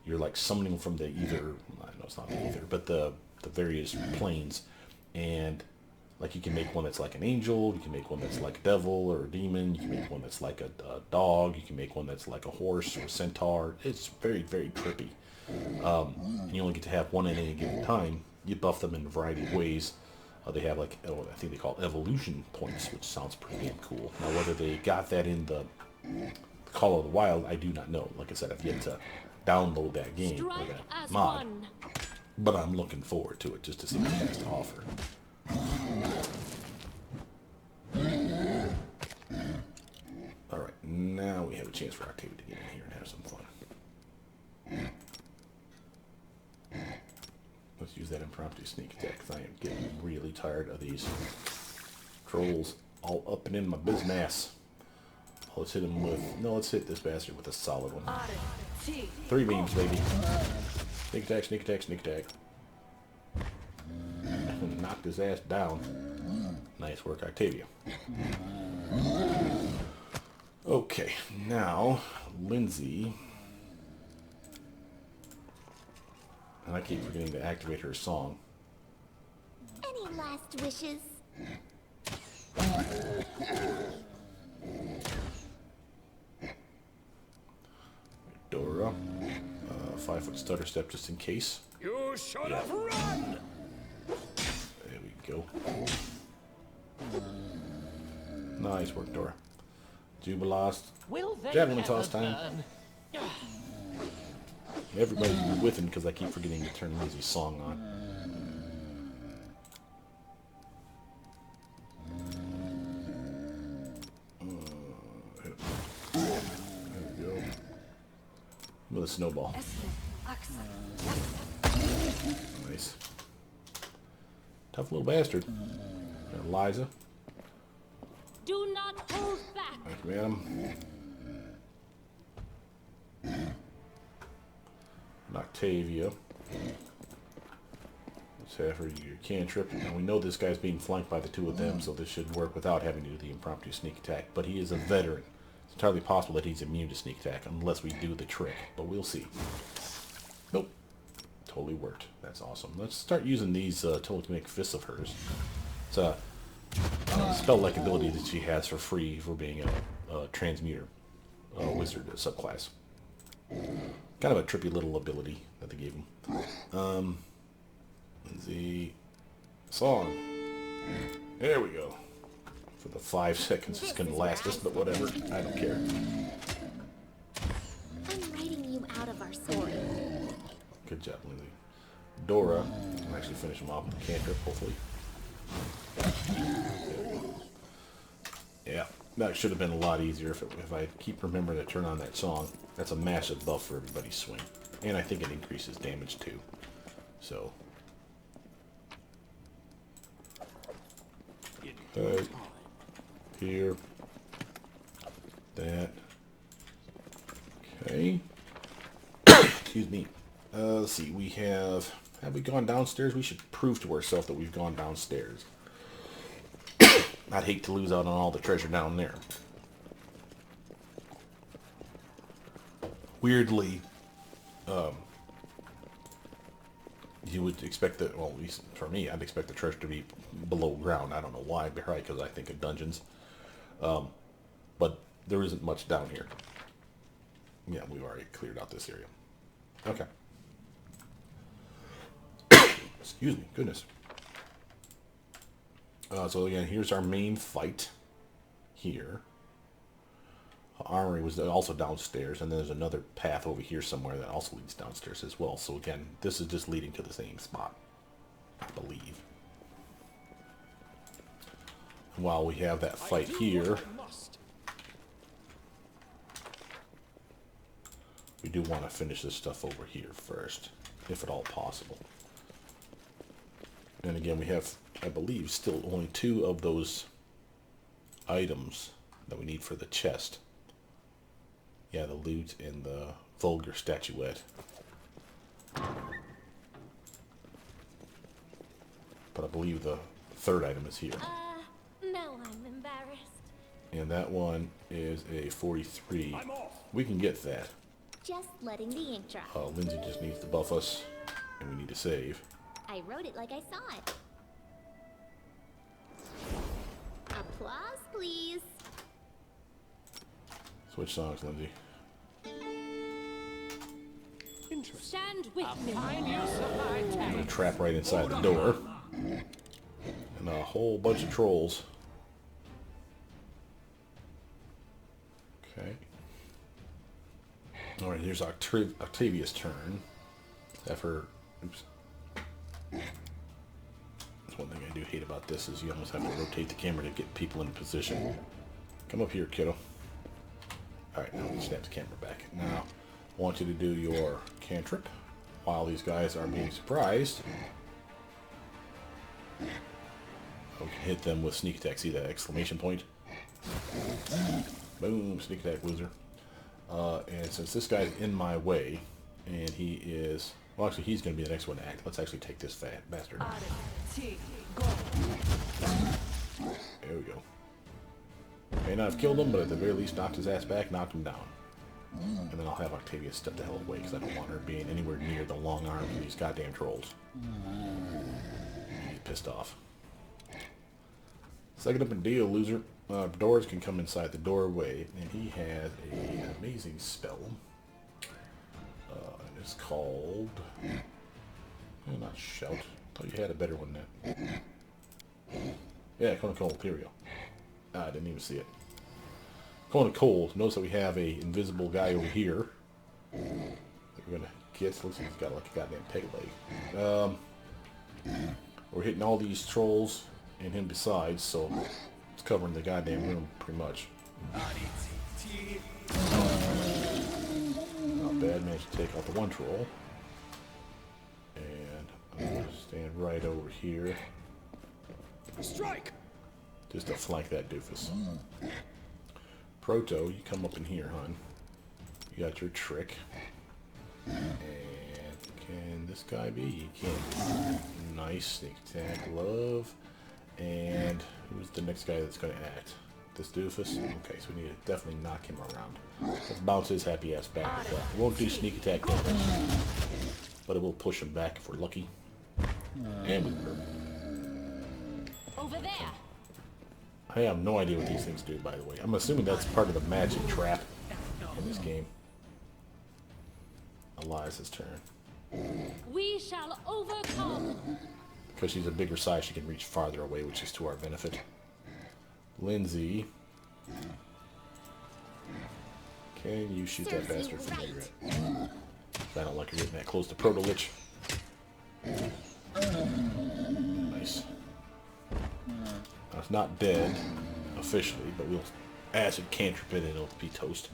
[SPEAKER 1] You're like summoning from the ether, I know it's not the ether, but the various planes. And like you can make one that's like an angel, you can make one that's like a devil or a demon, you can make one that's like a dog, you can make one that's like a horse or a centaur. It's very, very trippy. You only get to have one at any given time. You buff them in a variety of ways. They have like, I think they call it evolution points, which sounds pretty damn cool. Now whether they got that in the Call of the Wild, I do not know. Like I said, I've yet to download that game or
[SPEAKER 2] Strike
[SPEAKER 1] that
[SPEAKER 2] as
[SPEAKER 1] mod.
[SPEAKER 2] one.
[SPEAKER 1] But I'm looking forward to it just to see what it has to offer. Alright, now we have a chance for Octavia to get in here and have some fun. Let's use that impromptu sneak attack, because I am getting really tired of these trolls all up and in my business. Oh, let's hit him with... No, let's hit this bastard with a solid one. 3 beams, baby. Sneak attack, sneak attack, sneak attack. Knocked his ass down. Nice work, Octavia. Okay, now, Lindsay... And I keep forgetting to activate her song.
[SPEAKER 2] Any last wishes?
[SPEAKER 1] Dora. 5-foot stutter step just in case.
[SPEAKER 3] You should have run!
[SPEAKER 1] There we go. Nice work, Dora. Jubilost.
[SPEAKER 4] Will they
[SPEAKER 1] Javelin
[SPEAKER 4] ever
[SPEAKER 1] toss time.
[SPEAKER 4] burn?
[SPEAKER 1] Everybody's with him because I keep forgetting to turn Lindsay's song on. There we go. With a snowball. Nice. Tough little bastard. Got Eliza.
[SPEAKER 2] Do not hold back.
[SPEAKER 1] Nice, madam. Octavia. Let's have her do your cantrip. Now we know this guy's being flanked by the 2 of them, so this should work without having to do the impromptu sneak attack. But he is a veteran. It's entirely possible that he's immune to sneak attack unless we do the trick. But we'll see. Nope. Totally worked. That's awesome. Let's start using these telekinetic fists of hers. It's a spell-like ability that she has for free for being a transmuter wizard subclass. Kind of a trippy little ability that they gave him. The song. There we go. For the 5 seconds it's going to last us, but whatever. I don't care.
[SPEAKER 2] I'm writing you out of our story.
[SPEAKER 1] Good job, Lindsay. Dora. I'll actually finish him off with a cantrip, hopefully. Yeah, that should have been a lot easier if I keep remembering to turn on that song. That's a massive buff for everybody's swing. And I think it increases damage too. So. Here. That. Okay. Excuse me. Let's see, we have we gone downstairs? We should prove to ourselves that we've gone downstairs. I'd hate to lose out on all the treasure down there. Weirdly, you would expect that, well, at least for me, I'd expect the treasure to be below ground. I don't know why, probably because I think of dungeons. But there isn't much down here. Yeah, we've already cleared out this area. Okay. Excuse me, goodness. So again, here's our main fight here. Armory was also downstairs, and then there's another path over here somewhere that also leads downstairs as well. So again, this is just leading to the same spot, I believe. And while we have that fight here, we do want to finish this stuff over here first, if at all possible. And again, we have, I believe, still only 2 of those items that we need for the chest. Yeah, the loot and the vulgar statuette. But I believe the 3rd item is here.
[SPEAKER 2] Now I'm embarrassed.
[SPEAKER 1] And that one is a 43.
[SPEAKER 3] I'm off.
[SPEAKER 1] We can get that.
[SPEAKER 2] Just letting the ink dry.
[SPEAKER 1] Lindsay just needs to buff us, and we need to save.
[SPEAKER 2] I wrote it like I saw it. Applause, please.
[SPEAKER 1] Switch songs, Lindsay.
[SPEAKER 2] Stand with me.
[SPEAKER 4] Find you supply
[SPEAKER 1] I'm
[SPEAKER 4] tank.
[SPEAKER 1] gonna trap right inside the door. And a whole bunch of trolls. Okay. All right, here's Octavia's turn. Have her. Oops. That's one thing I do hate about this is you almost have to rotate the camera to get people in position. Come up here, kiddo. All right, now we snap the camera back. Now, I want you to do your cantrip while these guys are being surprised. We can hit them with sneak attack. See that exclamation point? Boom, sneak attack, loser. And since this guy's in my way, and he is... Well, actually, he's going to be the next one to act. Let's actually take this fat bastard. There we go. May not have killed him, but at the very least knocked his ass back, knocked him down. And then I'll have Octavia step the hell away, because I don't want her being anywhere near the long arms of these goddamn trolls. He's pissed off. Second up and deal, loser. Dorraj can come inside the doorway, and he has an amazing spell. And it's called... not Shout. I thought you had a better one than that. Yeah, Cone of Cold. Here we go. I didn't even see it. Cone of Cold. Notice that we have a invisible guy over here. That we're gonna get. Looks like he's got like a goddamn peg leg. We're hitting all these trolls and him besides, so it's covering the goddamn room pretty much. Not bad. Managed to take out the one troll. And I'm gonna stand right over here.
[SPEAKER 3] Strike!
[SPEAKER 1] Just to flank that doofus. Proto, you come up in here, hon. You got your trick. And can this guy be? He can. Nice. Sneak attack, love. And who's the next guy that's going to act? This doofus? Okay, so we need to definitely knock him around. Let's bounce his happy ass back. It won't do sneak attack damage, but it will push him back if we're lucky. And we hurt.
[SPEAKER 2] Over there.
[SPEAKER 1] I have no idea what these things do, by the way. I'm assuming that's part of the magic trap in this game. Eliza's turn.
[SPEAKER 2] We shall overcome.
[SPEAKER 1] Because she's a bigger size, she can reach farther away, which is to our benefit. Lindsay. Can you shoot that bastard from where you're at? I don't like her getting that close to Proto Lich. Nice. Now, it's not dead officially, but we'll acid cantrip it and it'll be toast.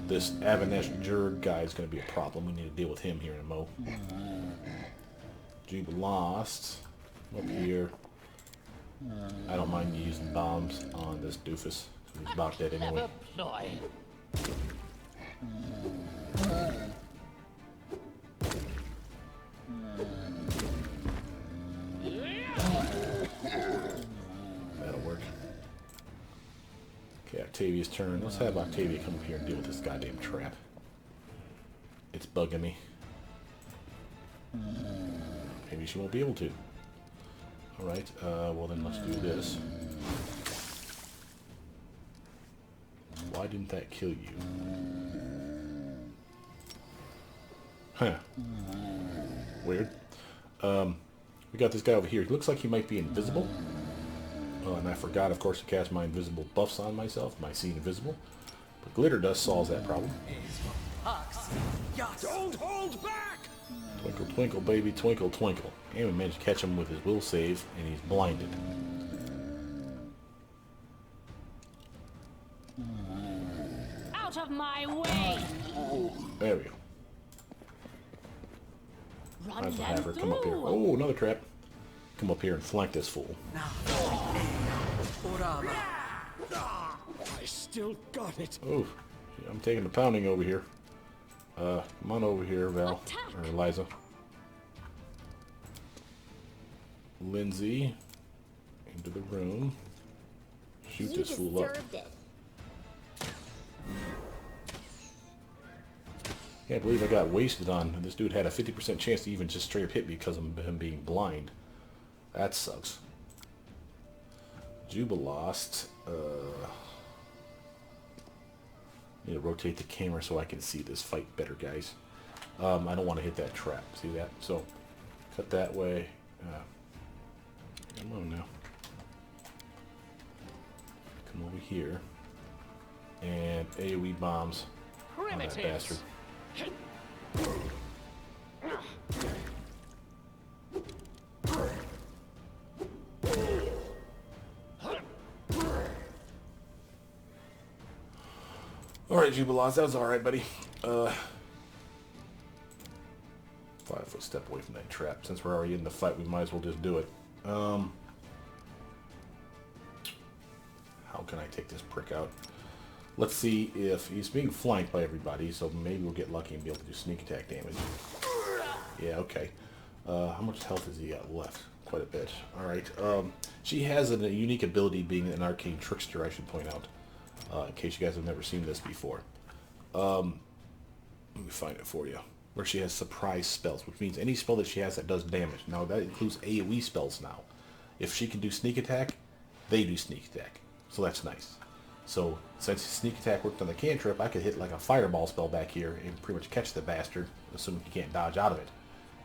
[SPEAKER 1] This Avanesh Jurg guy is going to be a problem. We need to deal with him here in a mo. Jubilost. Up here. I don't mind you using bombs on this doofus. He's about dead anyway. That'll work. Okay, Octavia's turn. Let's have Octavia come up here and deal with this goddamn trap. It's bugging me. Maybe she won't be able to. Alright, well then let's do this. Why didn't that kill you? Huh. Weird. We got this guy over here. He looks like he might be invisible. And I forgot, of course, to cast my invisible buffs on myself. My Seen Invisible. But Glitter Dust solves that problem.
[SPEAKER 3] Don't hold back!
[SPEAKER 1] Twinkle, twinkle, baby, twinkle, twinkle. And we managed to catch him with his will save, and he's blinded.
[SPEAKER 2] Out of my way!
[SPEAKER 1] There we go. Might as well have her come up here. Oh, another trap. Come up here and flank this fool.
[SPEAKER 3] I still got it.
[SPEAKER 1] Oh, I'm taking the pounding over here. Come on over here, Val. Or Eliza. Lindsay. Into the room. Shoot this fool up. Can't believe I got wasted on. This dude had a 50% chance to even just straight up hit me because of him being blind. That sucks. Jubilost. Need to rotate the camera so I can see this fight better, guys. I don't want to hit that trap. See that? So, cut that way. Come on now. Come over here. And AoE bombs on that bastard. Alright, Jubilaws, that was alright, buddy. 5 foot step away from that trap. Since we're already in the fight, we might as well just do it. How can I take this prick out? Let's see if he's being flanked by everybody, so maybe we'll get lucky and be able to do sneak attack damage. Yeah, okay. How much health has he got left? Quite a bit. Alright. She has a unique ability being an arcane trickster, I should point out. In case you guys have never seen this before. Let me find it for you. Where she has surprise spells, which means any spell that she has that does damage. Now, that includes AoE spells now. If she can do sneak attack, they do sneak attack. So that's nice. So, since sneak attack worked on the cantrip, I could hit like a fireball spell back here and pretty much catch the bastard, assuming he can't dodge out of it.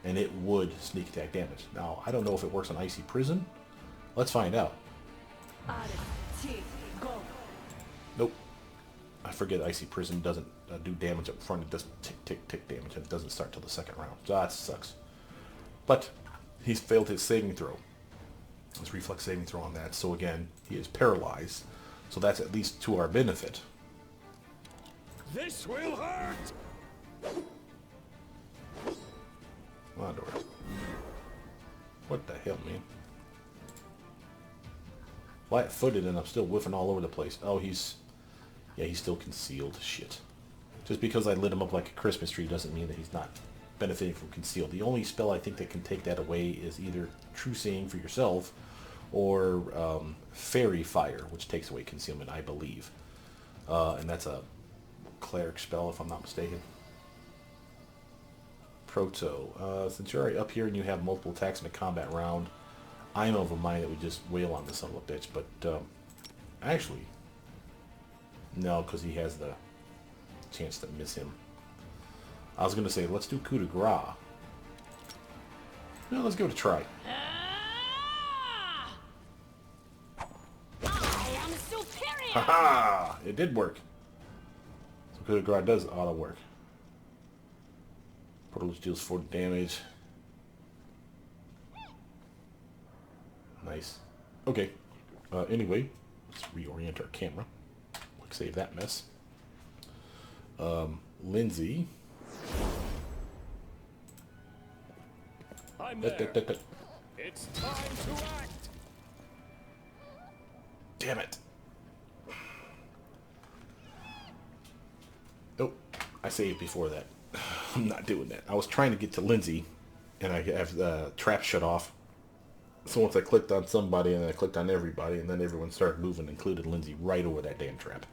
[SPEAKER 1] And it would sneak attack damage. Now, I don't know if it works on Icy Prison. Let's find out. Nope. I forget Icy Prison doesn't do damage up front. It does tick, tick, tick damage, and it doesn't start till the second round. So that sucks. But he's failed his saving throw. His reflex saving throw on that. So again, he is paralyzed. So that's at least to our benefit.
[SPEAKER 3] This will hurt.
[SPEAKER 1] Come on, Dorraj. What the hell, man? Flat-footed, and I'm still whiffing all over the place. Oh, he's still concealed. Shit. Just because I lit him up like a Christmas tree doesn't mean that he's not benefiting from concealed. The only spell I think that can take that away is either True Seeing for yourself or Fairy Fire, which takes away concealment, I believe. And that's a cleric spell, if I'm not mistaken. Proto. Since you're already up here and you have multiple attacks in a combat round, I'm of a mind that we just wail on this son of a bitch, but actually, no, because he has the chance to miss him. I was going to say, let's do coup de grace. No, let's give it a try.
[SPEAKER 2] I am superior.
[SPEAKER 1] Haha! It did work. So coup de grace does auto work. Portal deals 4 damage. Nice. Okay. Anyway, let's reorient our camera. Quick save that mess. Lindsay.
[SPEAKER 3] I'm there. It's time to act.
[SPEAKER 1] Damn it. Nope. I saved before that. I'm not doing that. I was trying to get to Lindsay, and I have the trap shut off. So once I clicked on somebody, and then I clicked on everybody, and then everyone started moving, including Lindsay, right over that damn trap.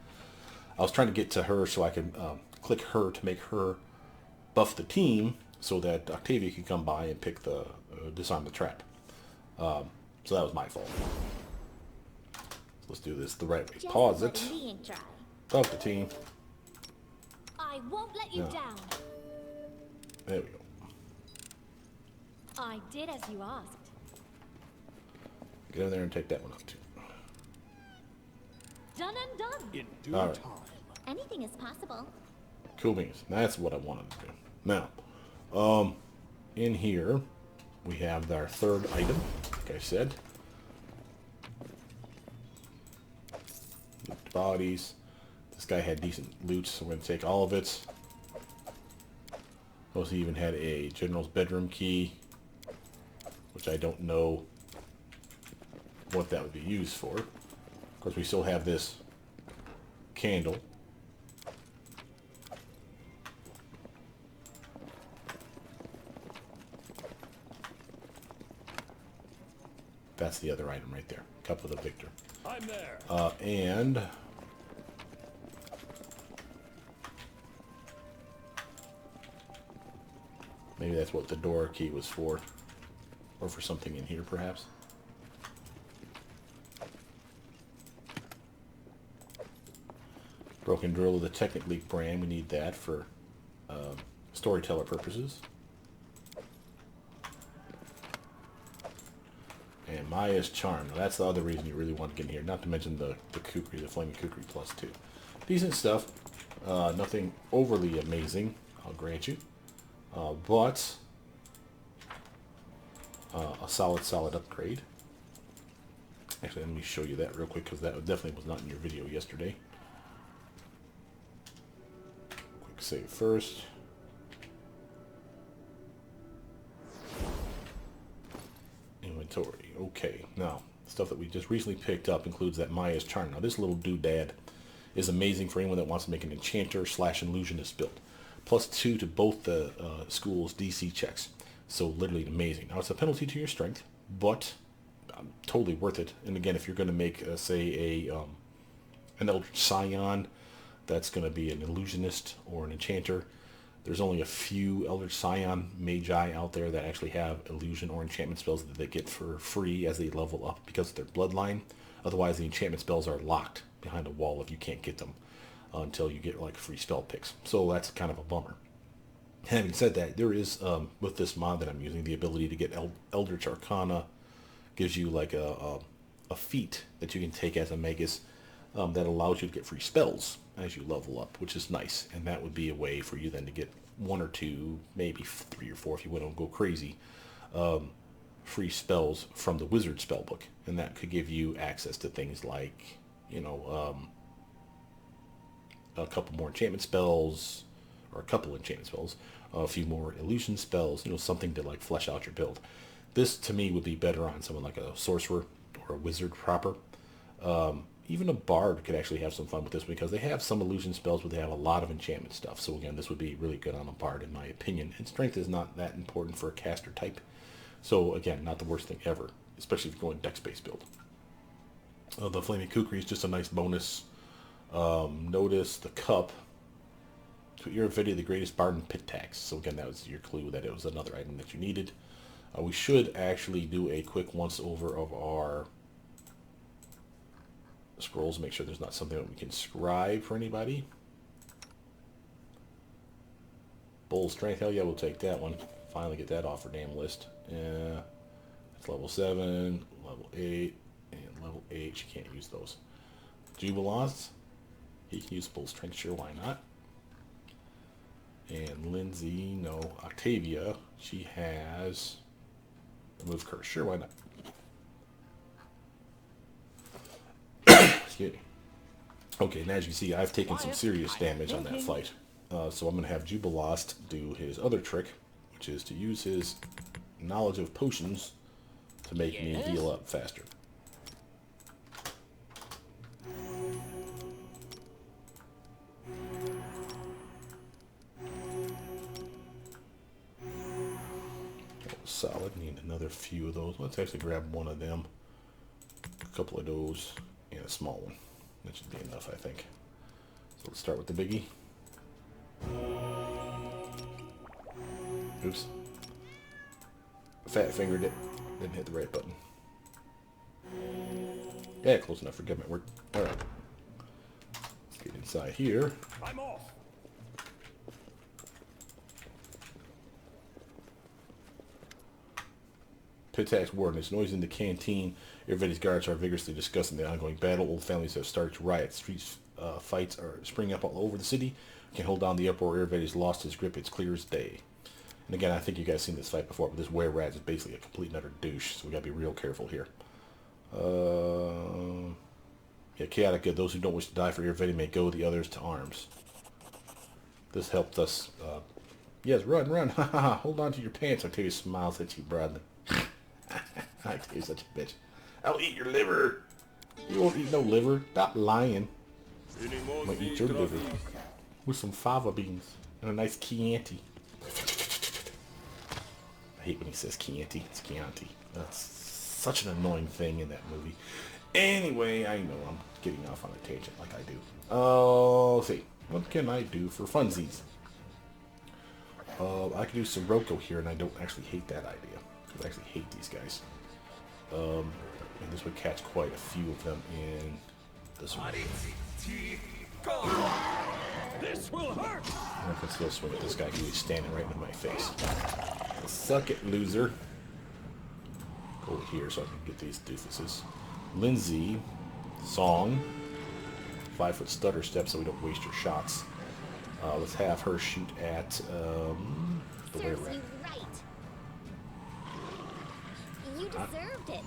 [SPEAKER 1] I was trying to get to her so I could click her to make her buff the team, so that Octavia could come by and pick the disarm the trap. So that was my fault. Let's do this the right way. Pause it. Buff the team.
[SPEAKER 2] I won't let you down.
[SPEAKER 1] There we go.
[SPEAKER 2] I did as you asked.
[SPEAKER 1] Get in there and take that one up too.
[SPEAKER 2] Done and done.
[SPEAKER 3] In due
[SPEAKER 1] All right.
[SPEAKER 3] time.
[SPEAKER 2] Anything is possible.
[SPEAKER 1] Cool beans. That's what I wanted to do. Now, in here, we have our third item, like I said. Loot bodies. This guy had decent loot, so we're going to take all of it. Also, he even had a general's bedroom key, which I don't know what that would be used for. Of course, we still have this candle. That's the other item right there. Cup of the Victor.
[SPEAKER 3] I'm there.
[SPEAKER 1] And maybe that's what the door key was for. Or for something in here, perhaps. Broken drill of the Technic Leak brand. We need that for storyteller purposes. And Maya's Charm. Now that's the other reason you really want to get in here. Not to mention the Kukri, the Flaming Kukri plus 2. Decent stuff. Nothing overly amazing. I'll grant you. But a solid upgrade. Actually, let me show you that real quick, because that definitely was not in your video yesterday. Quick save first. Inventory. Okay, now, stuff that we just recently picked up includes that Maya's Charm. Now, this little doodad is amazing for anyone that wants to make an enchanter / illusionist build. +2 to both the school's DC checks. So literally amazing. Now, it's a penalty to your strength, but totally worth it. And again, if you're going to make, say, an Eldritch Scion, that's going to be an illusionist or an enchanter. There's only a few Eldritch Scion Magi out there that actually have illusion or enchantment spells that they get for free as they level up because of their bloodline. Otherwise, the enchantment spells are locked behind a wall if you can't get them until you get like free spell picks. So that's kind of a bummer. Having said that, there is, with this mod that I'm using, the ability to get Eldritch Arcana. Gives you like a feat that you can take as a Magus that allows you to get free spells as you level up, which is nice. And that would be a way for you then to get 1 or 2, maybe 3 or 4 if you want to go crazy, free spells from the Wizard Spellbook. And that could give you access to things like, you know, a couple more enchantment spells, or a couple enchantment spells, a few more illusion spells, you know, something to like flesh out your build. This to me would be better on someone like a sorcerer or a wizard proper. Even a bard could actually have some fun with this because they have some illusion spells, but they have a lot of enchantment stuff. So again, this would be really good on a bard in my opinion. And strength is not that important for a caster type. So again, not the worst thing ever, especially if you're going dex-based build. The Flaming Kukri is just a nice bonus. Notice the cup. To your video, the greatest bard in pit tax. So again, that was your clue that it was another item that you needed. We should actually do a quick once over of our scrolls. Make sure there's not something that we can scribe for anybody. Bold strength, hell yeah, we'll take that one. Finally get that off our damn list. Yeah, it's level 7, level 8, and level 8. She can't use those. Jubilant, he can use bold strength, sure, why not? And Lindsay, no. Octavia, she has remove curse, sure, why not? Excuse me. Okay, and as you can see, I've taken some serious damage on that fight. So I'm going to have Jubilost do his other trick, which is to use his knowledge of potions to make me heal up faster. Solid. Need another few of those. Let's actually grab one of them, a couple of those, and a small one. That should be enough, I think. So let's start with the biggie. Oops. Fat fingered it. Didn't hit the right button. Yeah, close enough for government work. Alright. Let's get inside here.
[SPEAKER 3] I'm off.
[SPEAKER 1] Pitax Warden. It's noise in the canteen. Everybody's guards are vigorously discussing the ongoing battle. Old families have started to riot. Street fights are springing up all over the city. Can't hold down the uproar. Everybody's lost his grip. It's clear as day. And again, I think you guys seen this fight before, but this were-rat is basically a complete and utter douche, so we gotta be real careful here. Yeah, chaotic good. Those who don't wish to die for Irvedi may go, the others to arms. This helped us. Yes, run, run. Ha ha ha. Hold on to your pants. Octavia smiles at you, Bradley. Octavia's such a bitch. I'll eat your liver. You won't eat no liver. Stop lying. I'm gonna eat your liver with some fava beans and a nice Chianti. I hate when he says Chianti. It's Chianti. That's such an annoying thing in that movie. Anyway, I know I'm getting off on a tangent like I do. Let's see. What can I do for funsies? I can do Sirocco here, and I don't actually hate that idea. I actually hate these guys. And this would catch quite a few of them in this one.
[SPEAKER 3] This will hurt.
[SPEAKER 1] I can still swing at this guy who is standing right in my face. Suck it, loser. Go over here so I can get these doofuses. Lindsay, Song, 5-foot stutter step so we don't waste your shots. Let's have her shoot at the way
[SPEAKER 2] Serves
[SPEAKER 1] we're at.
[SPEAKER 2] you right. You deserved it.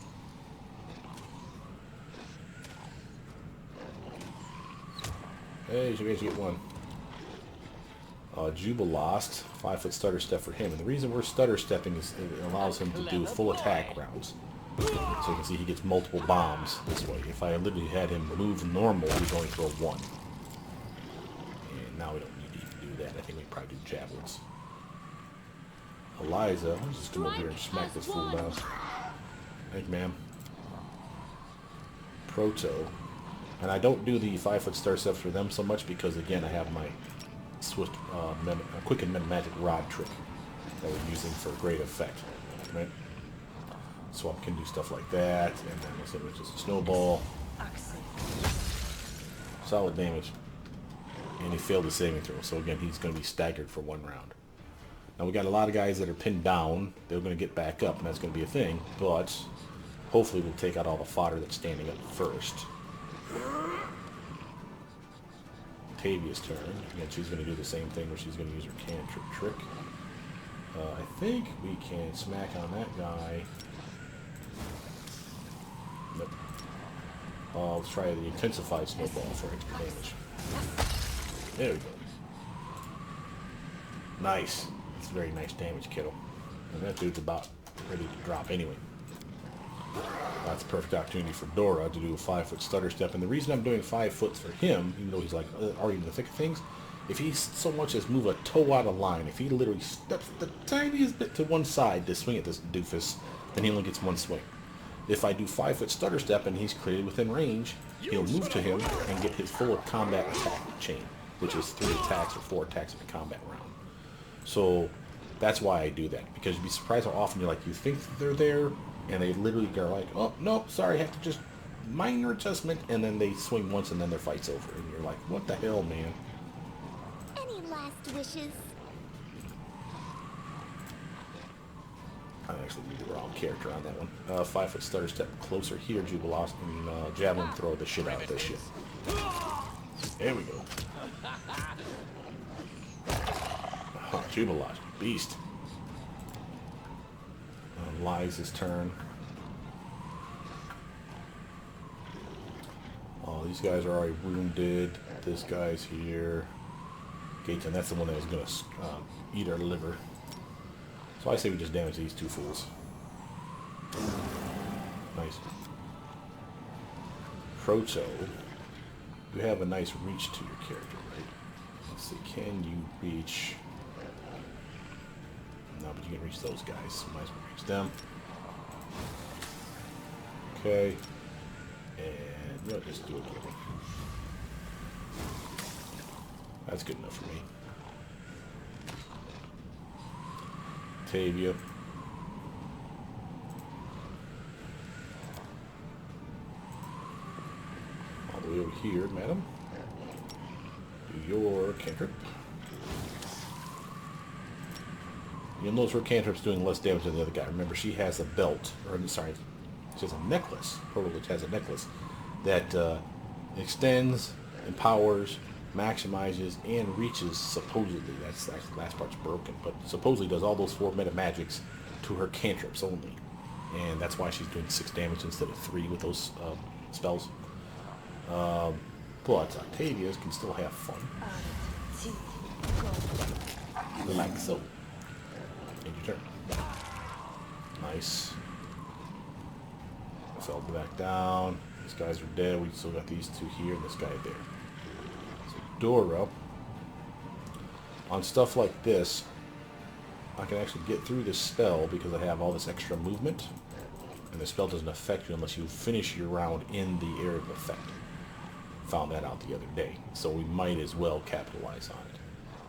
[SPEAKER 1] Hey, you guys get one. Jubilost, 5-foot stutter step for him. And the reason we're stutter stepping is it allows him to do full attack rounds. So you can see he gets multiple bombs this way. If I literally had him move normal, he'd only throw one. And now we don't need to even do that. I think we probably do javelins. Eliza, let's just come over here and smack this fool down. Thank you, ma'am. Proto. And I don't do the 5-foot star steps for them so much because, again, I have my swift, quick and magic rod trick that we're using for great effect, right? So I can do stuff like that, and then let's say it's just a snowball. Solid damage. And he failed his saving throw, so again, he's going to be staggered for 1 round. Now we got a lot of guys that are pinned down. They're going to get back up, and that's going to be a thing, but hopefully we'll take out all the fodder that's standing up first. Tavia's turn. Again, she's going to do the same thing where she's going to use her cantrip trick. I think we can smack on that guy. Nope. Let's try the intensified snowball for extra damage. There we go. Nice. That's very nice damage, kiddo. And that dude's about ready to drop anyway. That's a perfect opportunity for Dorraj to do a 5-foot stutter step. And the reason I'm doing 5 foot for him, even though he's like already in the thick of things, if he so much as move a toe out of line, if he literally steps the tiniest bit to one side to swing at this doofus, then he only gets 1 swing. If I do 5-foot stutter step and he's clearly within range, he'll move to him and get his full combat attack chain, which is 3 attacks or 4 attacks in a combat round. So that's why I do that, because you'd be surprised how often you're like, you think they're there, and they literally go like, oh, no, sorry, I have to just minor adjustment, and then they swing once and then their fight's over. And you're like, what the hell, man?
[SPEAKER 2] Any last wishes?
[SPEAKER 1] I actually need the wrong character on that one. 5-foot stutter step closer here, Jubilost, and javelin throw the shit out of this shit. There we go. Oh, Jubilost, beast. Liza's turn. Oh, these guys are already wounded. This guy's here. Gaten, that's the one that was going to eat our liver. So I say we just damage these 2 fools. Nice. Proto, you have a nice reach to your character, right? Let's see, can you reach... No, but you can reach those guys, so might as well reach them. Okay. And, you know, just do it quickly. That's good enough for me. Tavia. All the way over here, madam. Do your cantrip. You'll notice her cantrip's doing less damage than the other guy. Remember, she has a belt, or sorry, she has a necklace. Dorraj has a necklace that extends, empowers, maximizes, and reaches, supposedly, that's actually the last part's broken, but supposedly does all those 4 meta magics to her cantrips only. And that's why she's doing 6 damage instead of 3 with those spells. But Octavia's can still have fun. Like so. End your turn. Nice. Fell back down. These guys are dead. We still got these 2 here and this guy there. So Dorraj, on stuff like this, I can actually get through this spell because I have all this extra movement, and the spell doesn't affect you unless you finish your round in the area of effect. Found that out the other day, so we might as well capitalize on it.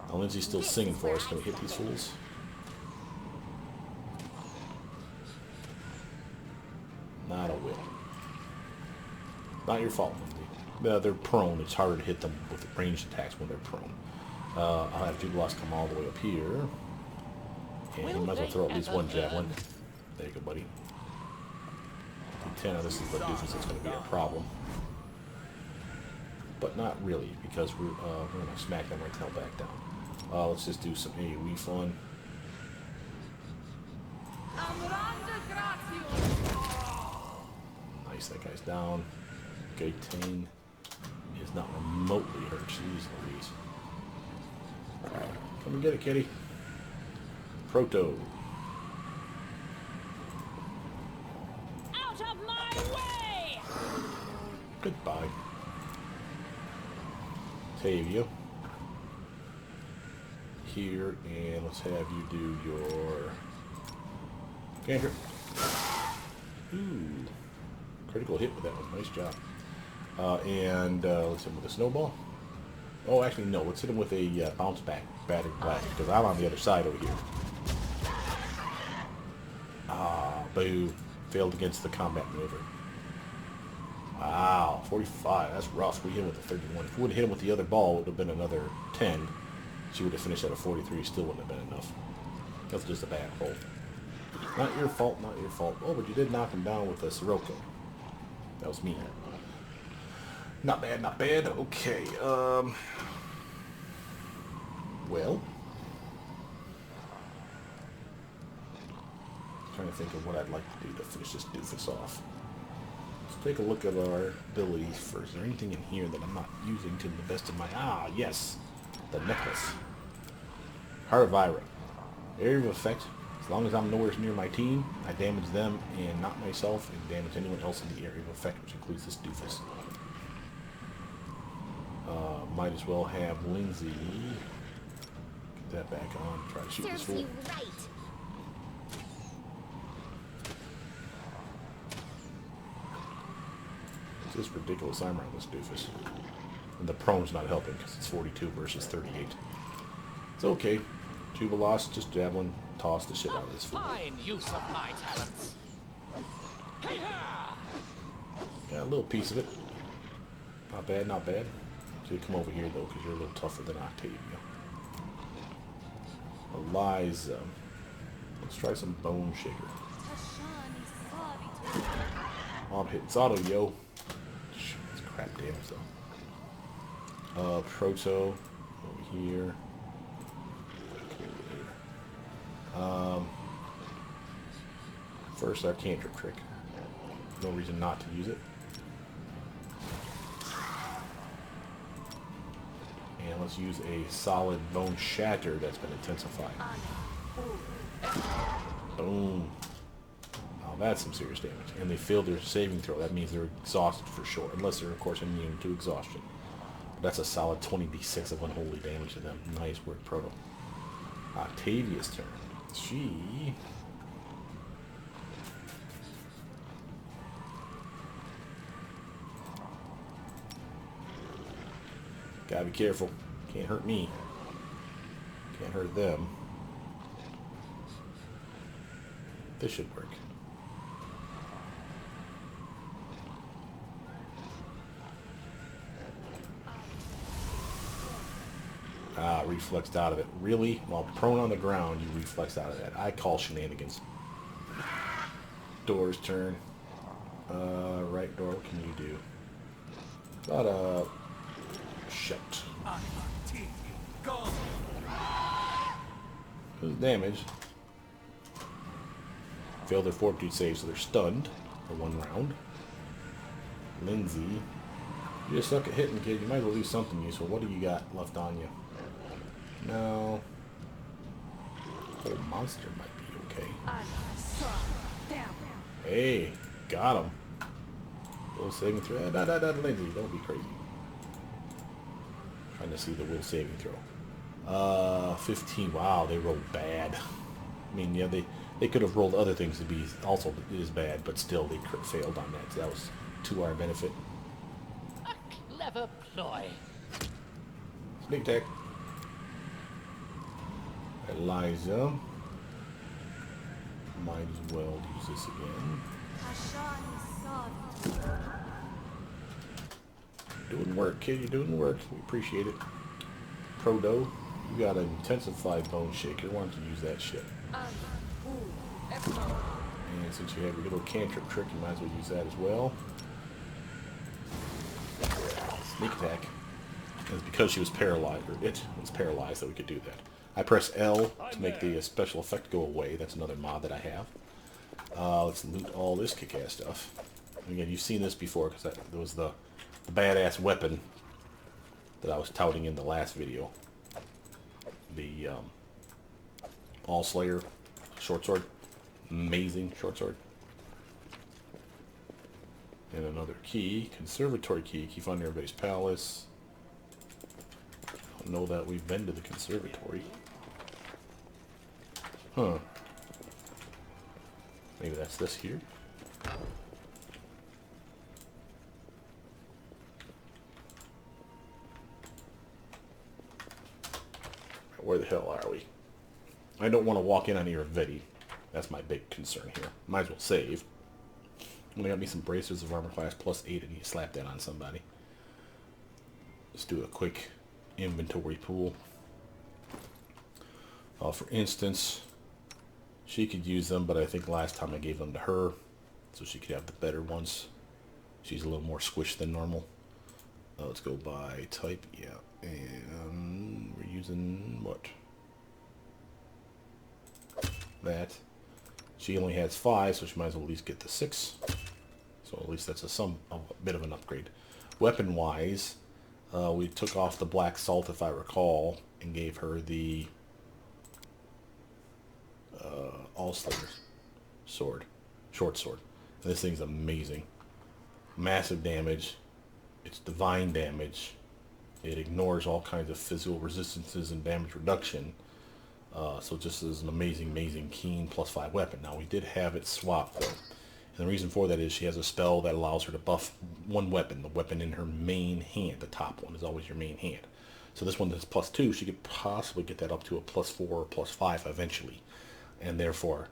[SPEAKER 1] Now Lindsay's still singing for us. Can we hit these fools? Not a will. Not your fault, Lindsay. They're prone. It's harder to hit them with ranged attacks when they're prone. I'll have Jubilost come all the way up here. And he might as well throw at least 1 javelin. There you go, buddy. D10, this is the doofus that's going to be a problem. but not really, because we're going to smack them right the hell back down. Let's just do some AoE fun. Nice, that guy's down. Gatain is not remotely hurt. Jeez Louise. Come and get it, kitty. Proto.
[SPEAKER 4] Out of my way!
[SPEAKER 1] Goodbye. Tavia. Here, and let's have you do your cantrip. Ooh. Critical hit with that one. Nice job. Let's hit him with a snowball. Oh, actually, no. Let's hit him with a bounce back battered blast, because I'm on the other side over here. Ah, boo. Failed against the combat maneuver. Wow, 45. That's rough. We hit him with a 31. If we would have hit him with the other ball, it would have been another 10. She would have finished at a 43. Still wouldn't have been enough. That's just a bad roll. Not your fault, not your fault. Oh, but you did knock him down with a Sirocco. That was me. Not bad, not bad. Okay, well. Trying to think of what I'd like to do to finish this doofus off. Let's take a look at our abilities first. Is there anything in here that I'm not using to the best of my... Ah, yes. The necklace. Heart of Ira. Area of effect. As long as I'm nowhere near my team, I damage them and not myself, and damage anyone else in the area of effect, which includes this doofus. Might as well have Lindsay get that back on. Try to shoot this
[SPEAKER 2] Serves
[SPEAKER 1] fool.
[SPEAKER 2] you right.
[SPEAKER 1] It's just ridiculous armor on this doofus. And the prone's not helping because it's 42 versus 38. It's okay. Juba lost, just javelin, toss the shit out of this fool.
[SPEAKER 4] Fine use of my talents. Hey-ha!
[SPEAKER 1] Got a little piece of it. Not bad, not bad. So you come over here though, because you're a little tougher than Octavia. Eliza. Let's try some Bone Shaker. On hit. It's auto, yo. It's crap damage though. Proto over here. First our cantrip trick. No reason not to use it. And let's use a solid Bone Shatter that's been intensified. Boom. Oh, that's some serious damage. And they failed their saving throw. That means they're exhausted for sure. Unless they're, of course, immune to exhaustion. But that's a solid 20d6 of unholy damage to them. Nice work, Proto. Octavia's turn. She... Gotta be careful. Can't hurt me. Can't hurt them. This should work. Ah, reflexed out of it. Really? While prone on the ground, you reflexed out of that. I call shenanigans. Door's turn. Right, Door, what can you do? About shit. Who's damaged? Failed their fortitude save, so they're stunned for 1 round. Lindsay. You just suck at hitting, kid. You might as well do something useful. What do you got left on you? No. Whole monster might be okay. Hey, got him. Will saving throw. Lindsay, don't be crazy. Trying to see the will saving throw. 15. Wow, they rolled bad. I mean, yeah, they could have rolled other things to be also as bad, but still they failed on that. So that was to our benefit.
[SPEAKER 4] A clever ploy.
[SPEAKER 1] Sneak attack. Eliza. Might as well use this again. Doing work, kid. You're doing work. We appreciate it. Proto, you got an intensified Bone Shaker. Why don't you use that shit? And since you have your little cantrip trick, you might as well use that as well. sneak attack. And it's because she was paralyzed, or it was paralyzed, that we could do that. I press L to make the special effect go away. That's another mod that I have. Let's loot all this kick-ass stuff. And again, you've seen this before because that was the badass weapon that I was touting in the last video. The All Slayer short sword. Amazing short sword. And another key, conservatory key. Key found in everybody's palace. I don't know that we've been to the conservatory. Huh. Maybe that's this here. Where the hell are we? I don't want to walk in on Iravetti. That's my big concern here. Might as well save. I'm gonna got me some bracers of armor class +8. I need to slap that on somebody. Let's do a quick inventory pool. For instance, she could use them, but I think last time I gave them to her, so she could have the better ones. She's a little more squished than normal. Let's go by type, yeah, and we're using what? That. She only has 5, so she might as well at least get the 6. So at least that's a bit of an upgrade. Weapon-wise, we took off the black salt, if I recall, and gave her the All-Slayer sword, short sword. And this thing's amazing. Massive damage. It's divine damage. It ignores all kinds of physical resistances and damage reduction. So just is an amazing keen +5 weapon. Now we did have it swapped though. And the reason for that is she has a spell that allows her to buff one weapon. The weapon in her main hand. The top one is always your main hand. So this one is +2. She could possibly get that up to a +4 or +5 eventually. And therefore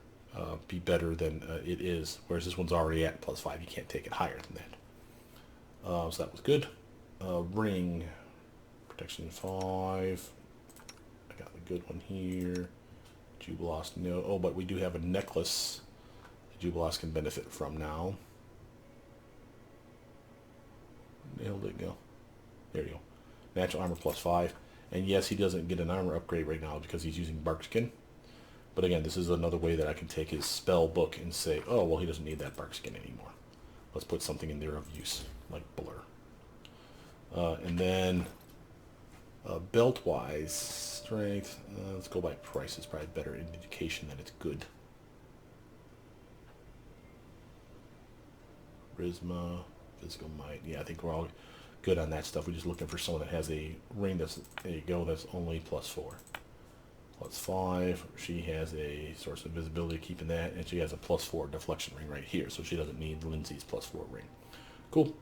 [SPEAKER 1] be better than it is. Whereas this one's already at +5. You can't take it higher than that. So that was good. Ring. Protection 5. I got the good one here. Jubilos, no. Oh, but we do have a necklace that Jubilos can benefit from now. Where did it go? There you go. Natural armor +5. And yes, he doesn't get an armor upgrade right now because he's using Barkskin. But again, this is another way that I can take his spell book and say, oh, well, he doesn't need that Barkskin anymore. Let's put something in there of use, like Blur. And then belt-wise, strength, let's go by price. It's probably better indication that it's good. Charisma, physical might. Yeah, I think we're all good on that stuff. We're just looking for someone that has a ring that's, there you go, that's only +4. +5. She has a source of visibility, keeping that, and she has a +4 deflection ring right here, so she doesn't need Lindsay's +4 ring. Cool.